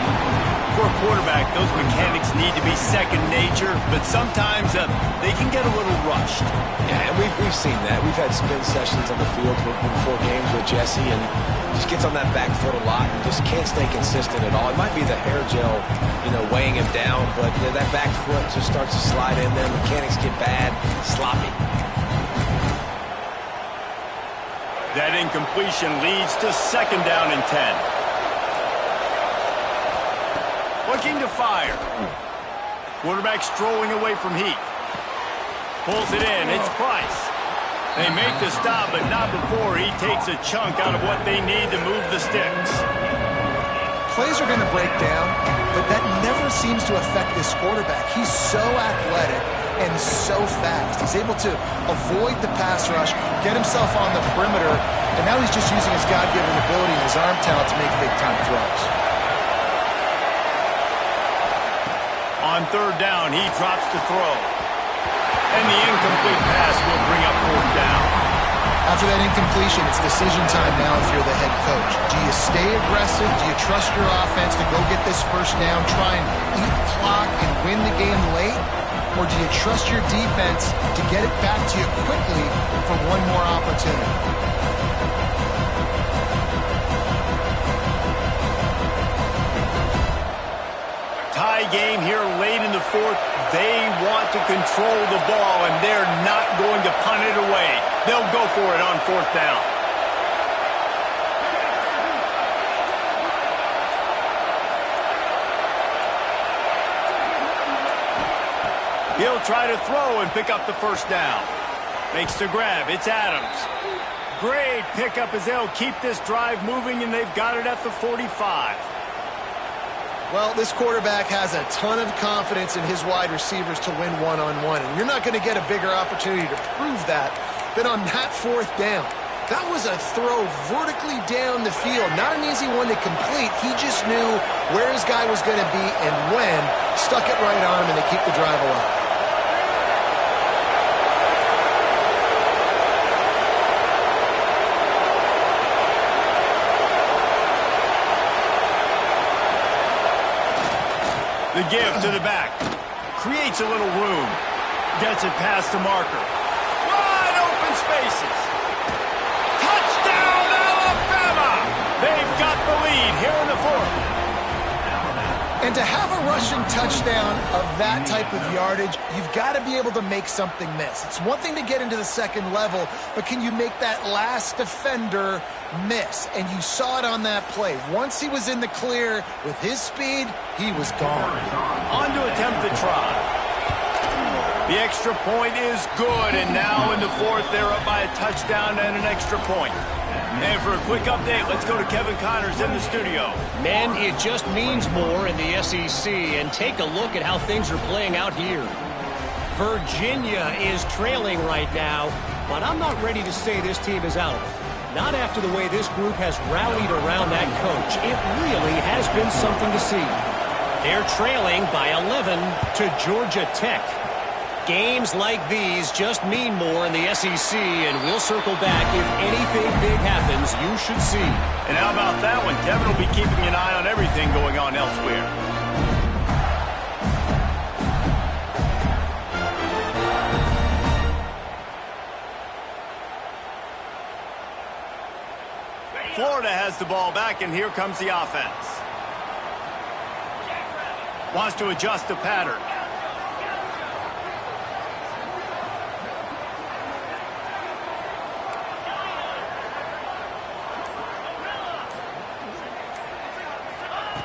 For a quarterback, those mechanics need to be second nature, but sometimes they can get a little rushed. Yeah, and we've seen that. We've had spin sessions on the field before games with Jesse, and just gets on that back foot a lot and just can't stay consistent at all. It might be the hair gel, weighing him down, but that back foot just starts to slide in there. Mechanics get bad, sloppy. That incompletion leads to 2nd down and 10. Looking to fire. Quarterback strolling away from heat. Pulls it in. It's Price. They make the stop, but not before he takes a chunk out of what they need to move the sticks. Plays are going to break down, but that never seems to affect this quarterback. He's so athletic and so fast. He's able to avoid the pass rush, get himself on the perimeter, and now he's just using his God-given ability and his arm talent to make big-time throws. On 3rd down, he drops to throw. And the incomplete pass will bring up 4th down. After that incompletion, it's decision time now if you're the head coach. Do you stay aggressive? Do you trust your offense to go get this 1st down, try and eat the clock and win the game late? or do you trust your defense to get it back to you quickly for one more opportunity? Tie game here late in the fourth. They want to control the ball, and they're not going to punt it away. They'll go for it on fourth down. He'll try to throw and pick up the first down. Makes the grab. It's Adams. Great pickup as they'll keep this drive moving, and they've got it at the 45. Well, this quarterback has a ton of confidence in his wide receivers to win one-on-one, and you're not going to get a bigger opportunity to prove that than on that fourth down. That was a throw vertically down the field. Not an easy one to complete. He just knew where his guy was going to be and when. Stuck it right on him, and they keep the drive alive. The give to the back. Creates a little room. Gets it past the marker. Wide open spaces. Touchdown, Alabama! They've got the lead here in the fourth. And to have a rushing touchdown of that type of yardage, you've got to be able to make something miss. It's one thing to get into the second level, but can you make that last defender miss? And you saw it on that play. Once he was in the clear with his speed, he was gone. On to attempt the try. The extra point is good, and now in the fourth, they're up by a touchdown and an extra point. And for a quick update, let's go to Kevin Connors in the studio. Man, it just means more in the SEC, and take a look at how things are playing out here. Virginia is trailing right now, but I'm not ready to say this team is out of it. Not after the way this group has rallied around that coach. It really has been something to see. They're trailing by 11 to Georgia Tech. Games like these just mean more in the SEC, and we'll circle back. If anything big happens, you should see. And how about that one? Kevin will be keeping an eye on everything going on elsewhere. Florida has the ball back, and here comes the offense. Wants to adjust the pattern.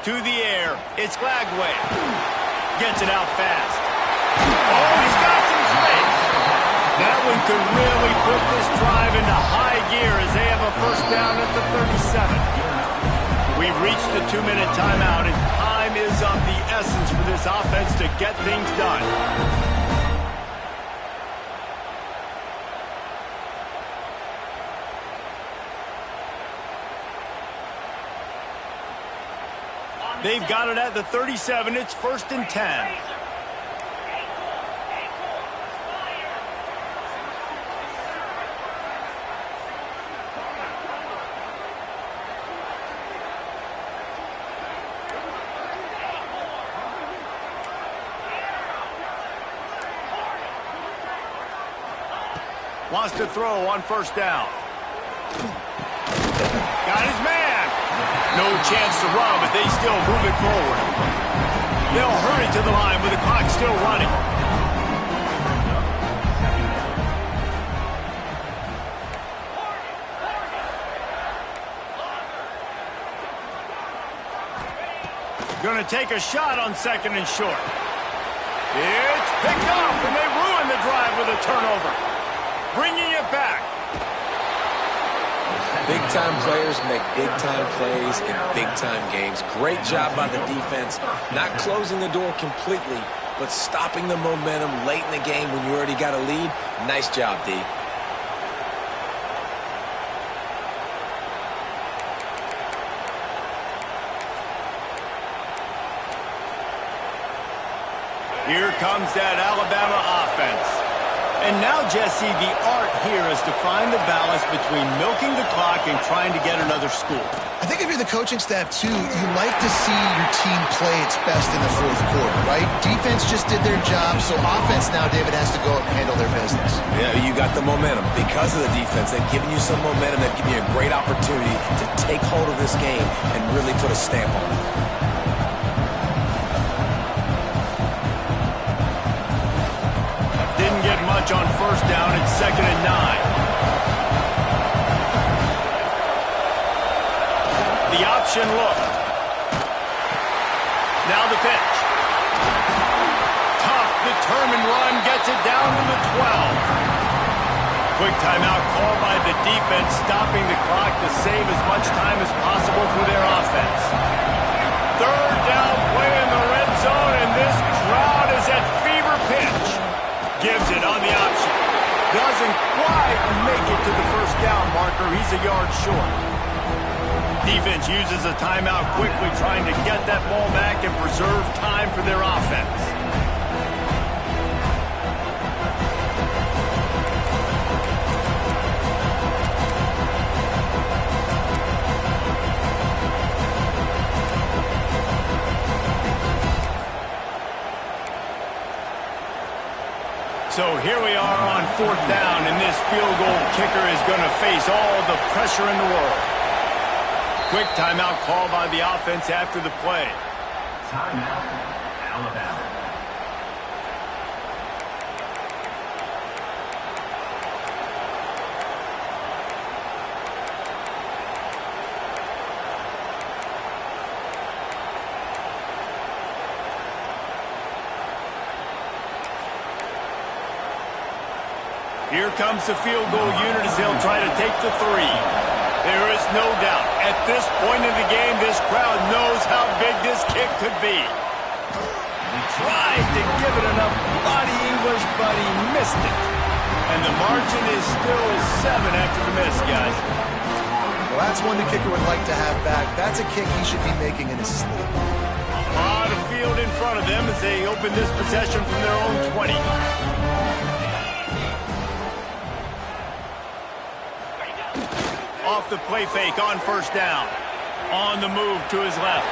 To the air. It's Glagway. Gets it out fast. Oh, he's got some space. That one could really put this drive into high gear as they have a first down at the 37. We've reached the 2-minute timeout, and time is of the essence for this offense to get things done. They've got it at the 37. It's 1st and 10. Wants to throw on first down. Got his man. No chance to run, but they still move it forward. They'll hurry to the line with the clock still running. Going to take a shot on 2nd and short. It's picked off, and they ruin the drive with a turnover. Bringing it back. Big-time players make big-time plays in big-time games. Great job by the defense, not closing the door completely, but stopping the momentum late in the game when you already got a lead. Nice job, D. Here comes that Alabama offense. And now, Jesse, the art here is to find the balance between milking the clock and trying to get another score. I think if you're the coaching staff, too, you like to see your team play its best in the fourth quarter, right? Defense just did their job, so offense now, David, has to go out and handle their business. Yeah, you got the momentum. Because of the defense, they've given you some momentum. They've given you a great opportunity to take hold of this game and really put a stamp on it. Didn't get much on first down. It's 2nd and 9. The option look. Now the pitch. Tough, determined run gets it down to the 12. Quick timeout called by the defense, stopping the clock to save as much time as possible for their offense. 3rd down play in the red zone, and this crowd is at fever pitch. Gives it on the option. Doesn't quite make it to the first down marker. He's a yard short. Defense uses a timeout quickly, trying to get that ball back and preserve time for their offense. So here we are on 4th down, and this field goal kicker is going to face all the pressure in the world. Quick timeout called by the offense after the play. Timeout, Alabama. Here comes the field goal unit as they'll try to take the 3. There is no doubt, at this point in the game, this crowd knows how big this kick could be. Tried to give it enough body English, but he missed it. And the margin is still 7 after the miss, guys. Well, that's one the kicker would like to have back. That's a kick he should be making in his sleep. A lot of field in front of them as they open this possession from their own 20. Off the play fake on first down. On the move to his left.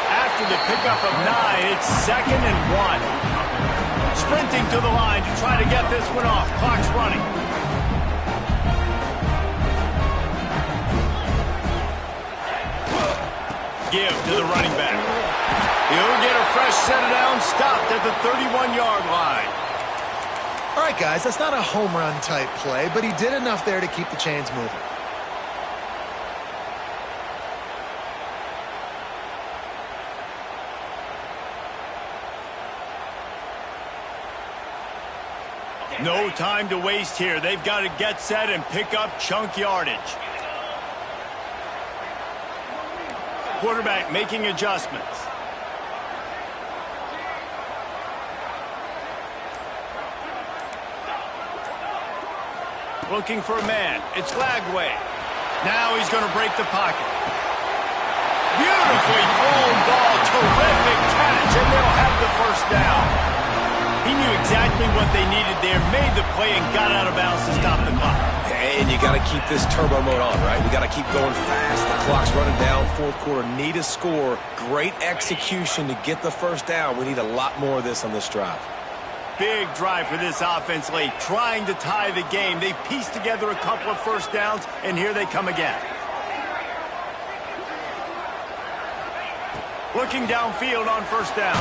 After the pickup of 9, it's 2nd and 1. Sprinting to the line to try to get this one off. Clock's running. Give to the running back. He'll get a fresh set of downs, stopped at the 31-yard line. All right, guys, that's not a home run type play, but he did enough there to keep the chains moving. No time to waste here. They've got to get set and pick up chunk yardage. Quarterback making adjustments. Looking for a man. It's Dawgyyyy. Now he's going to break the pocket. Beautifully thrown ball. Terrific catch, and they'll have the first down. He knew exactly what they needed there, made the play, and got out of bounds to stop the clock. And you got to keep this turbo mode on, right? We got to keep going fast. The clock's running down. 4th quarter, need a score. Great execution to get the first down. We need a lot more of this on this drive. Big drive for this offense late, trying to tie the game. They pieced together a couple of first downs, and here they come again. Looking downfield on first down.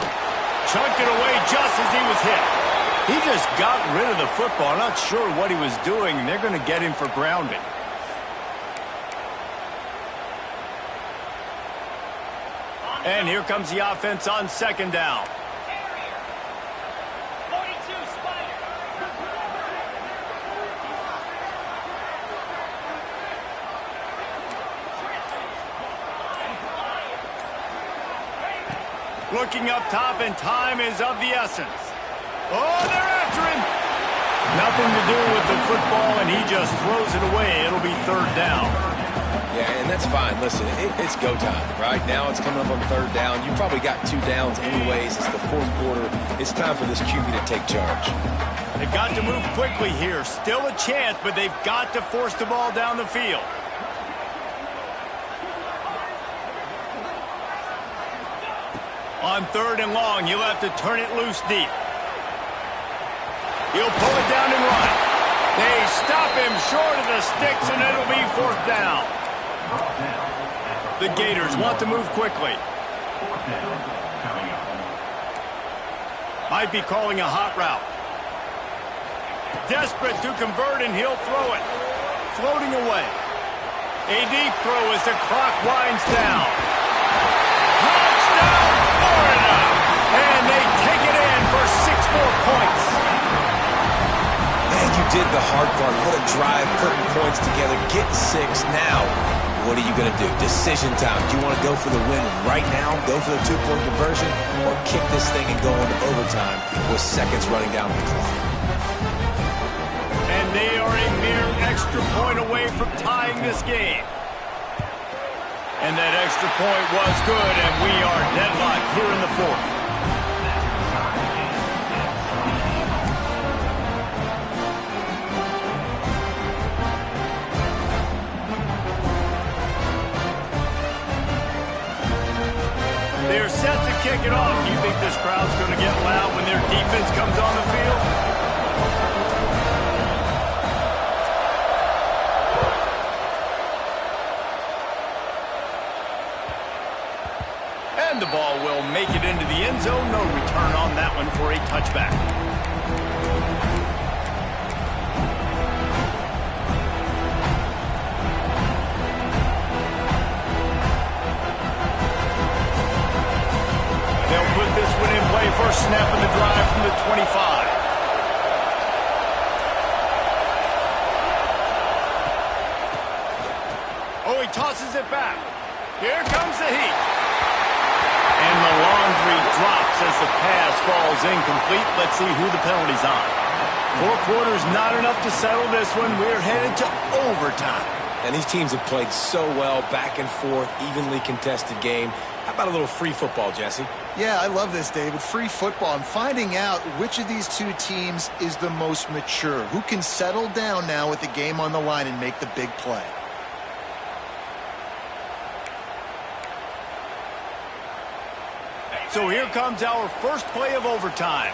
Chunked it away just as he was hit. He just got rid of the football. Not sure what he was doing, and they're going to get him for grounding. And here comes the offense on 2nd down. Looking up top, and time is of the essence. Oh, they're after him. Nothing to do with the football, and he just throws it away. It'll be 3rd down. Yeah, and that's fine. Listen, it's go time, right? Now it's coming up on 3rd down. You probably got 2 downs anyways. It's the 4th quarter. It's time for this QB to take charge. They've got to move quickly here. Still a chance, but they've got to force the ball down the field. On 3rd and long, he'll have to turn it loose deep. He'll pull it down and run. They stop him short of the sticks, and it'll be 4th down. The Gators want to move quickly. Might be calling a hot route. Desperate to convert, and he'll throw it. Floating away. A deep throw as the clock winds down. Touchdown, Florida! And they take it in for 6 more points. Man, you did the hard part. What a drive, putting points together, getting 6. Now, what are you going to do? Decision time. Do you want to go for the win right now, go for the 2-point conversion, or kick this thing and go into overtime with seconds running down the clock? And they are a mere extra point away from tying this game. And that extra point was good, and we are deadlocked here in the 4th. They're set to kick it off. Do you think this crowd's going to get loud when their defense comes on the field? And the ball will make it into the end zone. No return on that one for a touchback. They'll put this one in play. First snap of the drive from the 25. Oh, he tosses it back. Here comes the heat. And the laundry drops as the pass falls incomplete. Let's see who the penalty's on. 4 quarters, not enough to settle this one. We're headed to overtime. And these teams have played so well, back and forth, evenly contested game. How about a little free football, Jesse? Yeah, I love this, David. Free football. I'm finding out which of these 2 teams is the most mature. Who can settle down now with the game on the line and make the big play. So here comes our first play of overtime.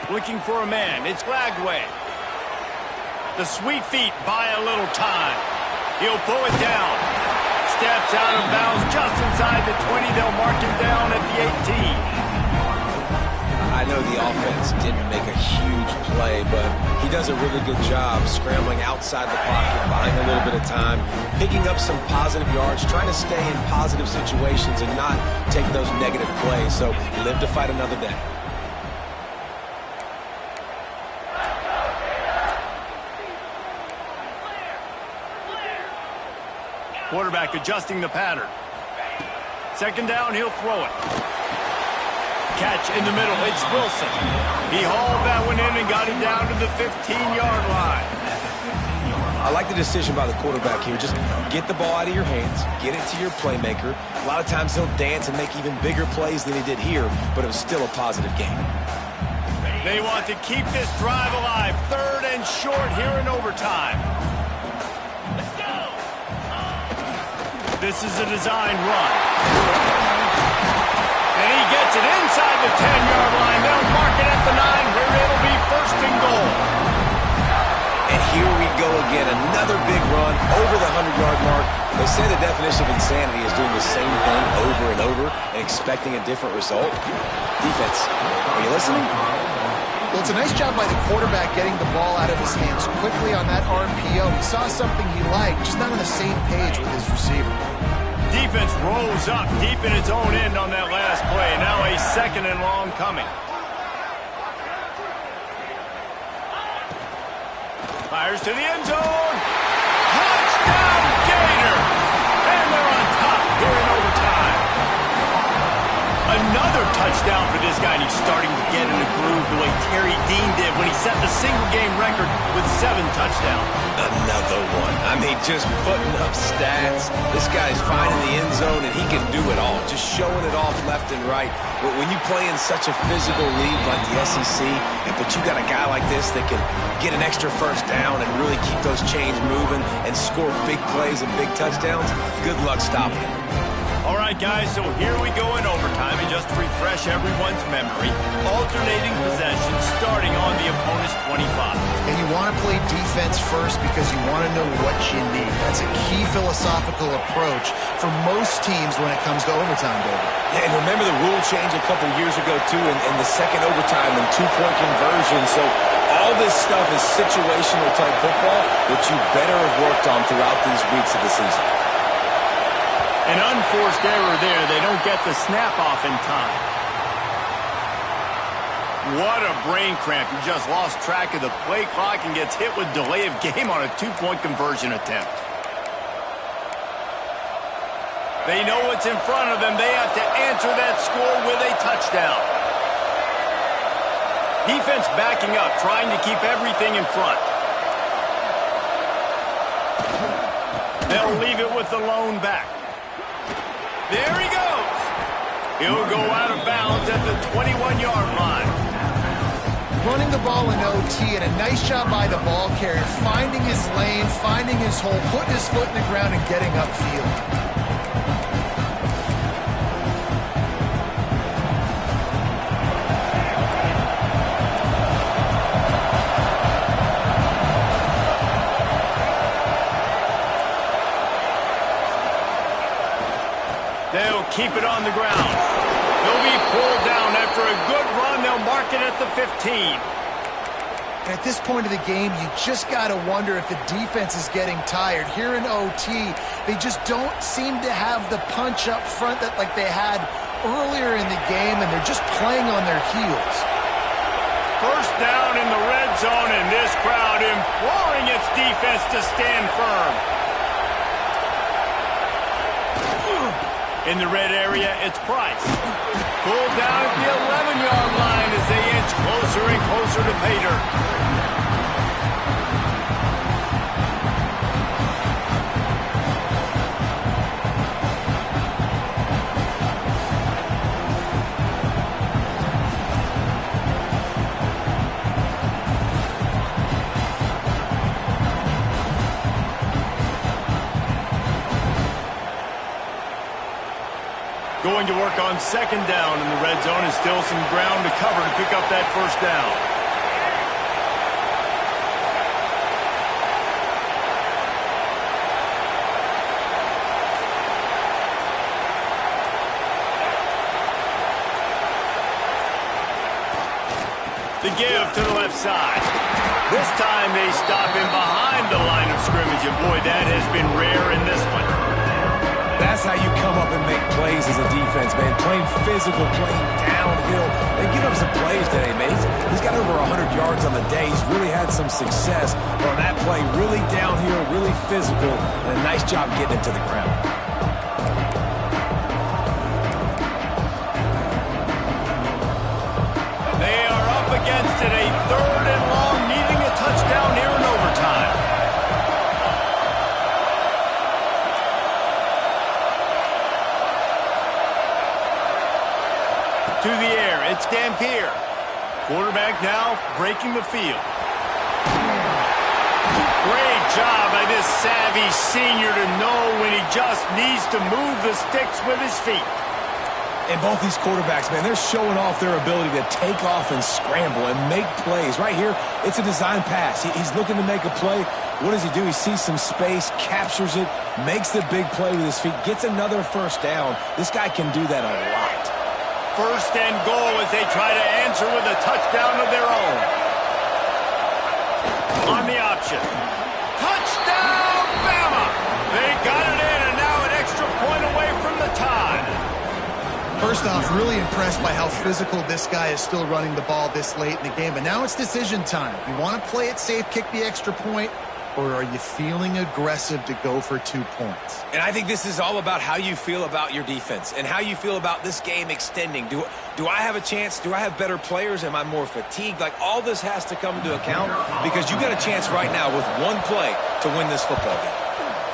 Looking for a man. It's Dawgyyyy. The sweet feet buy a little time. He'll pull it down. Steps out of bounds just inside the 20. They'll mark him down at the 18. I know the offense didn't make a huge play, but he does a really good job scrambling outside the pocket, buying a little bit of time, picking up some positive yards, trying to stay in positive situations and not take those negative plays. So live to fight another day. Quarterback adjusting the pattern. 2nd down, he'll throw it. Catch in the middle, it's Wilson. He hauled that one in and got him down to the 15-yard line. I like the decision by the quarterback here. Just get the ball out of your hands, get it to your playmaker. A lot of times he'll dance and make even bigger plays than he did here, but it was still a positive game. They want to keep this drive alive. 3rd and short here in overtime. This is a design run. And he gets it inside the 10-yard line. They'll mark it at the 9, where it'll be 1st and goal. And here we go again. Another big run over the 100-yard mark. They say the definition of insanity is doing the same thing over and over and expecting a different result. Defense, are you listening? Well, it's a nice job by the quarterback getting the ball out of his hands quickly on that RPO. He saw something he liked, just not on the same page with his receiver. Defense rolls up deep in its own end on that last play. Now a 2nd and long coming. Fires to the end zone. Touchdown, Gator! And they're on top here in overtime. Another Another touchdown for this guy, and he's starting to get in the groove the way Terry Dean did when he set the single-game record with 7 touchdowns. Another one. I mean, just putting up stats. This guy's finding the end zone, and he can do it all. Just showing it off left and right. But when you play in such a physical league like the SEC, but you got a guy like this that can get an extra first down and really keep those chains moving and score big plays and big touchdowns, good luck stopping him. All right, guys, so here we go in overtime, and just to refresh everyone's memory, alternating possessions starting on the opponent's 25. And you want to play defense first because you want to know what you need. That's a key philosophical approach for most teams when it comes to overtime, David. Yeah, and remember the rule change a couple years ago, too, in the second overtime and 2-point conversion. So all this stuff is situational type football, which you better have worked on throughout these weeks of the season. An unforced error there. They don't get the snap off in time. What a brain cramp. He just lost track of the play clock and gets hit with delay of game on a 2-point conversion attempt. They know what's in front of them. They have to answer that score with a touchdown. Defense backing up, trying to keep everything in front. They'll leave it with the lone back. There he goes. He'll go out of bounds at the 21-yard line. Running the ball in OT, and a nice job by the ball carrier, finding his lane, finding his hole, putting his foot in the ground and getting upfield. They'll keep it on the ground. They'll be pulled down after a good run. They'll mark it at the 15. And at this point of the game, you just got to wonder if the defense is getting tired. Here in OT, they just don't seem to have the punch up front that like they had earlier in the game, and they're just playing on their heels. First down in the red zone, and this crowd imploring its defense to stand firm. In the red area, it's Price. Pulled down at the 11-yard line as they inch closer and closer to pay dirt. Going to work on second down in the red zone, and still some ground to cover to pick up that first down. The give to the left side. This time they stop him behind the line of scrimmage, and boy, that has been rare in this one. That's how you come up and make plays as a defense, man. Playing physical, playing downhill. They give up some plays today, man. He's got over 100 yards on the day. He's really had some success on that play. Really downhill, really physical, and a nice job getting him to the ground. They are up against it, a third and long, needing a touchdown here in overtime. To the air, it's Dampier. Quarterback now breaking the field. Great job by this savvy senior to know when he just needs to move the sticks with his feet. And both these quarterbacks, man, they're showing off their ability to take off and scramble and make plays. Right here, it's a design pass. He's looking to make a play. What does he do? He sees some space, captures it, makes the big play with his feet, gets another first down. This guy can do that a lot. First and goal as they try to answer with a touchdown of their own. On the option. Touchdown, Bama! They got it in, and now an extra point away from the tie. First off, really impressed by how physical this guy is still running the ball this late in the game. But now it's decision time. You want to play it safe, kick the extra point, or are you feeling aggressive to go for 2 points? And I think this is all about how you feel about your defense and how you feel about this game extending. Do I have a chance? Do I have better players? Am I more fatigued? Like, all this has to come into account because you got a chance right now with one play to win this football game.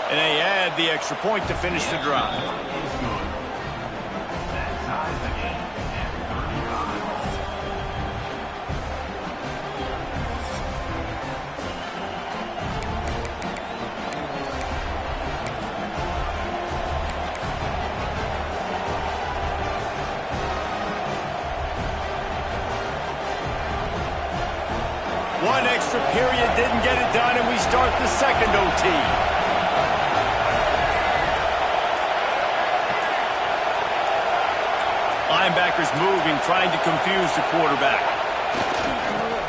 And they add the extra point to finish the drive. One extra period didn't get it done, and we start the second OT. Linebackers moving, trying to confuse the quarterback.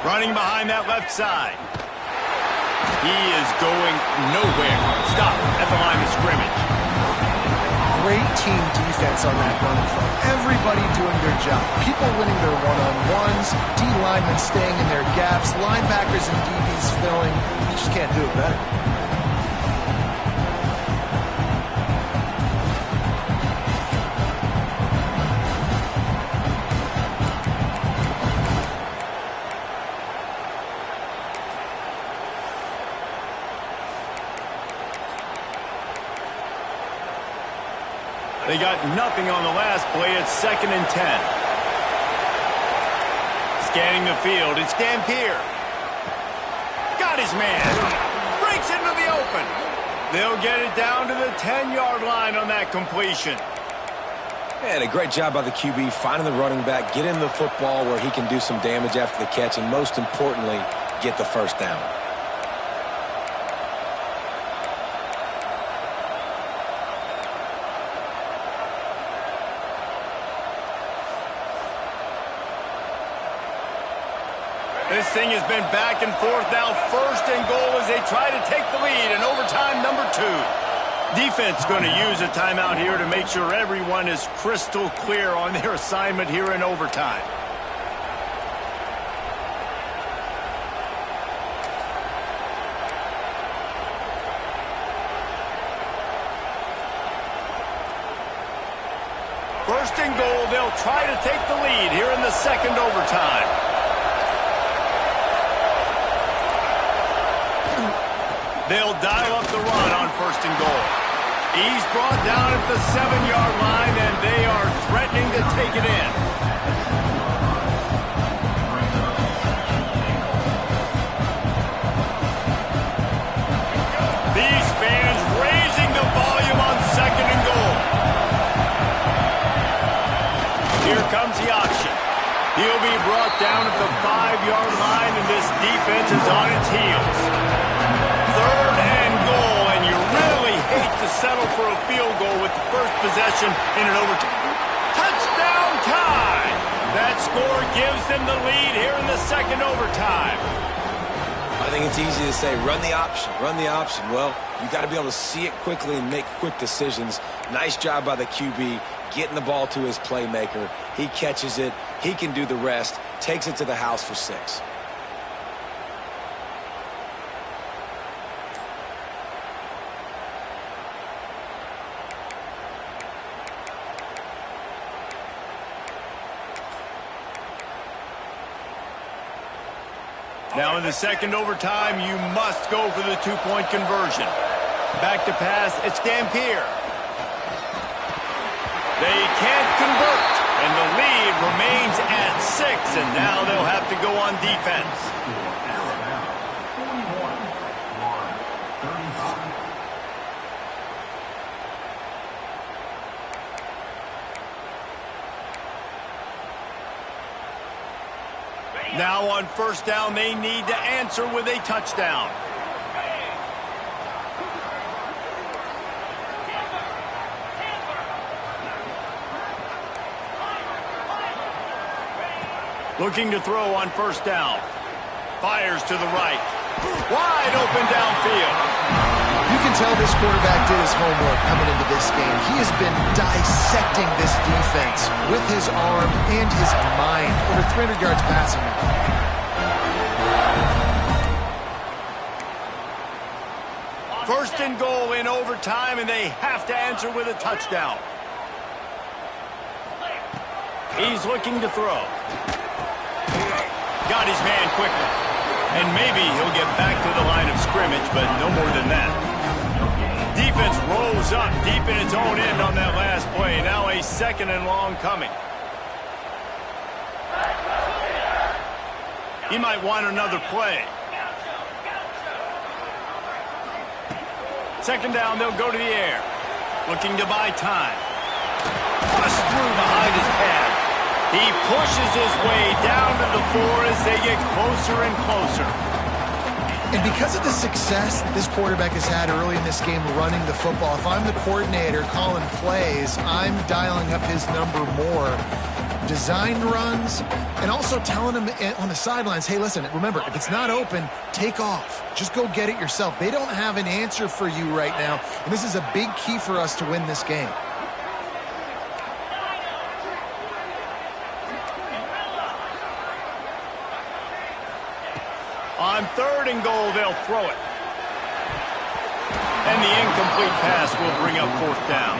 Running behind that left side. He is going nowhere. Stop at the line of scrimmage. Great team defense on that run play. Everybody doing their job. People winning their one-on-ones, D-linemen staying in their gaps, linebackers and DBs filling. You just can't do it better. They got nothing on the last play. It's 2nd and 10. Scanning the field. It's Dampier. Got his man. Breaks into the open. They'll get it down to the 10-yard line on that completion. And a great job by the QB finding the running back, getting the football where he can do some damage after the catch, and most importantly, get the first down. This thing has been back and forth now. 1st and goal as they try to take the lead in overtime number 2. Defense going to use a timeout here to make sure everyone is crystal clear on their assignment here in overtime. First and goal, they'll try to take the lead here in the second overtime. They'll dial up the run on 1st and goal. He's brought down at the 7-yard line, and they are threatening to take it in. These fans raising the volume on 2nd and goal. Here comes the option. He'll be brought down at the 5-yard line, and this defense is on its heels. 3rd and goal, and you really hate to settle for a field goal with the first possession in an overtime. Touchdown tie! That score gives them the lead here in the second overtime. I think it's easy to say, run the option, run the option. Well, you got to be able to see it quickly and make quick decisions. Nice job by the QB, getting the ball to his playmaker. He catches it. He can do the rest. Takes it to the house for 6. Now in the second overtime, you must go for the 2-point conversion. Back to pass, it's Dampier. They can't convert, and the lead remains at 6, and now they'll have to go on defense. Now on 1st down, they need to answer with a touchdown. Looking to throw on 1st down. Fires to the right. Wide open downfield. You can tell this quarterback did his homework coming into this game. He has been dissecting this defense with his arm and his mind. Over 300 yards passing now. First and goal in overtime, and they have to answer with a touchdown. He's looking to throw. Got his man quickly. And maybe he'll get back to the line of scrimmage, but no more than that. Defense rolls up deep in its own end on that last play. Now a second and long coming. He might want another play. Second down, they'll go to the air. Looking to buy time. Pushed through behind his pad. He pushes his way down to the 4 as they get closer and closer. And because of the success that this quarterback has had early in this game running the football, if I'm the coordinator calling plays, I'm dialing up his number more. Designed runs, and also telling him on the sidelines, hey, listen, remember, if it's not open, take off. Just go get it yourself. They don't have an answer for you right now, and this is a big key for us to win this game. On third and goal, they'll throw it. And the incomplete pass will bring up fourth down.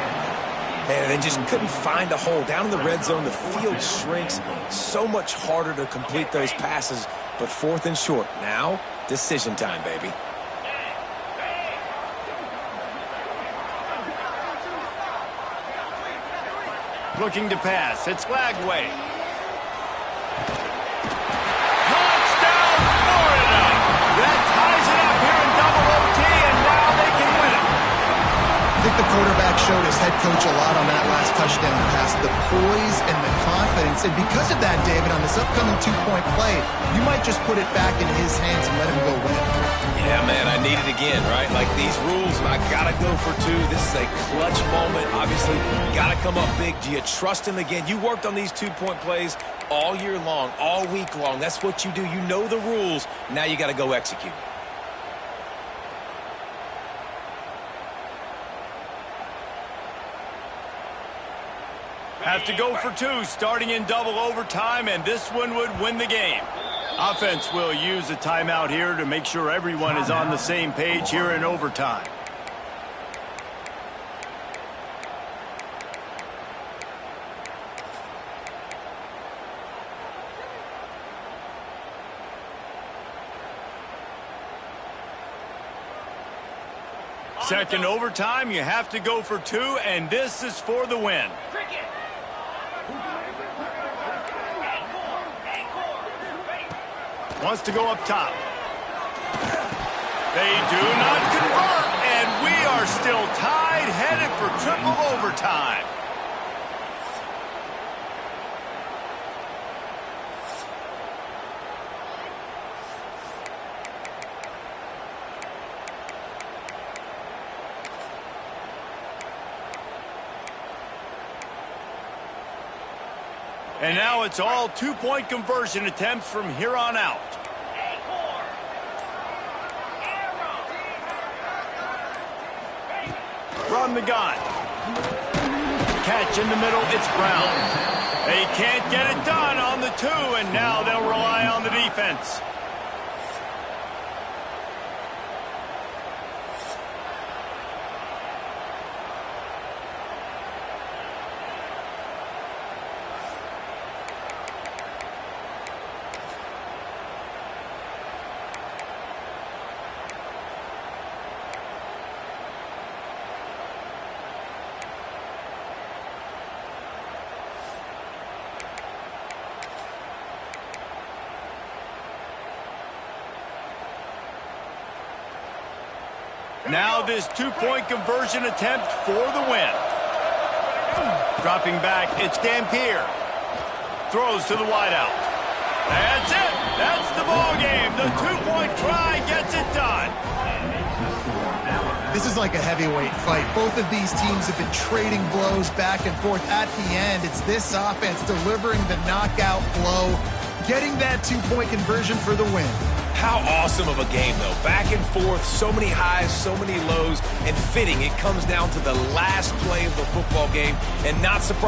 And they just couldn't find a hole. Down in the red zone, the field shrinks. So much harder to complete those passes. But fourth and short. Now, decision time, baby. Looking to pass. It's Dawgyyyy. The quarterback showed his head coach a lot on that last touchdown pass, the poise and the confidence. And because of that, David, on this upcoming two-point play, you might just put it back in his hands and let him go win. Yeah, man, I need it again, right? Like these rules, I got to go for two. This is a clutch moment. Obviously, got to come up big. Do you trust him again? You worked on these two-point plays all year long, all week long. That's what you do. You know the rules. Now you got to go execute. Have to go for two, starting in double overtime, and this one would win the game. Offense will use a timeout here to make sure everyone is on the same page here in overtime. Second overtime, you have to go for two, and this is for the win. Wants to go up top. They do not convert, and we are still tied, headed for triple overtime. And now it's all two-point conversion attempts from here on out. From the gun. Catch in the middle, it's Brown. They can't get it done on the two, and now they'll rely on the defense. Now this two-point conversion attempt for the win. Dropping back, it's Dampier. Throws to the wideout. That's it. That's the ball game. The two-point try gets it done. This is like a heavyweight fight. Both of these teams have been trading blows back and forth. At the end, it's this offense delivering the knockout blow, getting that two-point conversion for the win. How awesome of a game, though. Back and forth, so many highs, so many lows, and fitting. It comes down to the last play of the football game, and not surprising.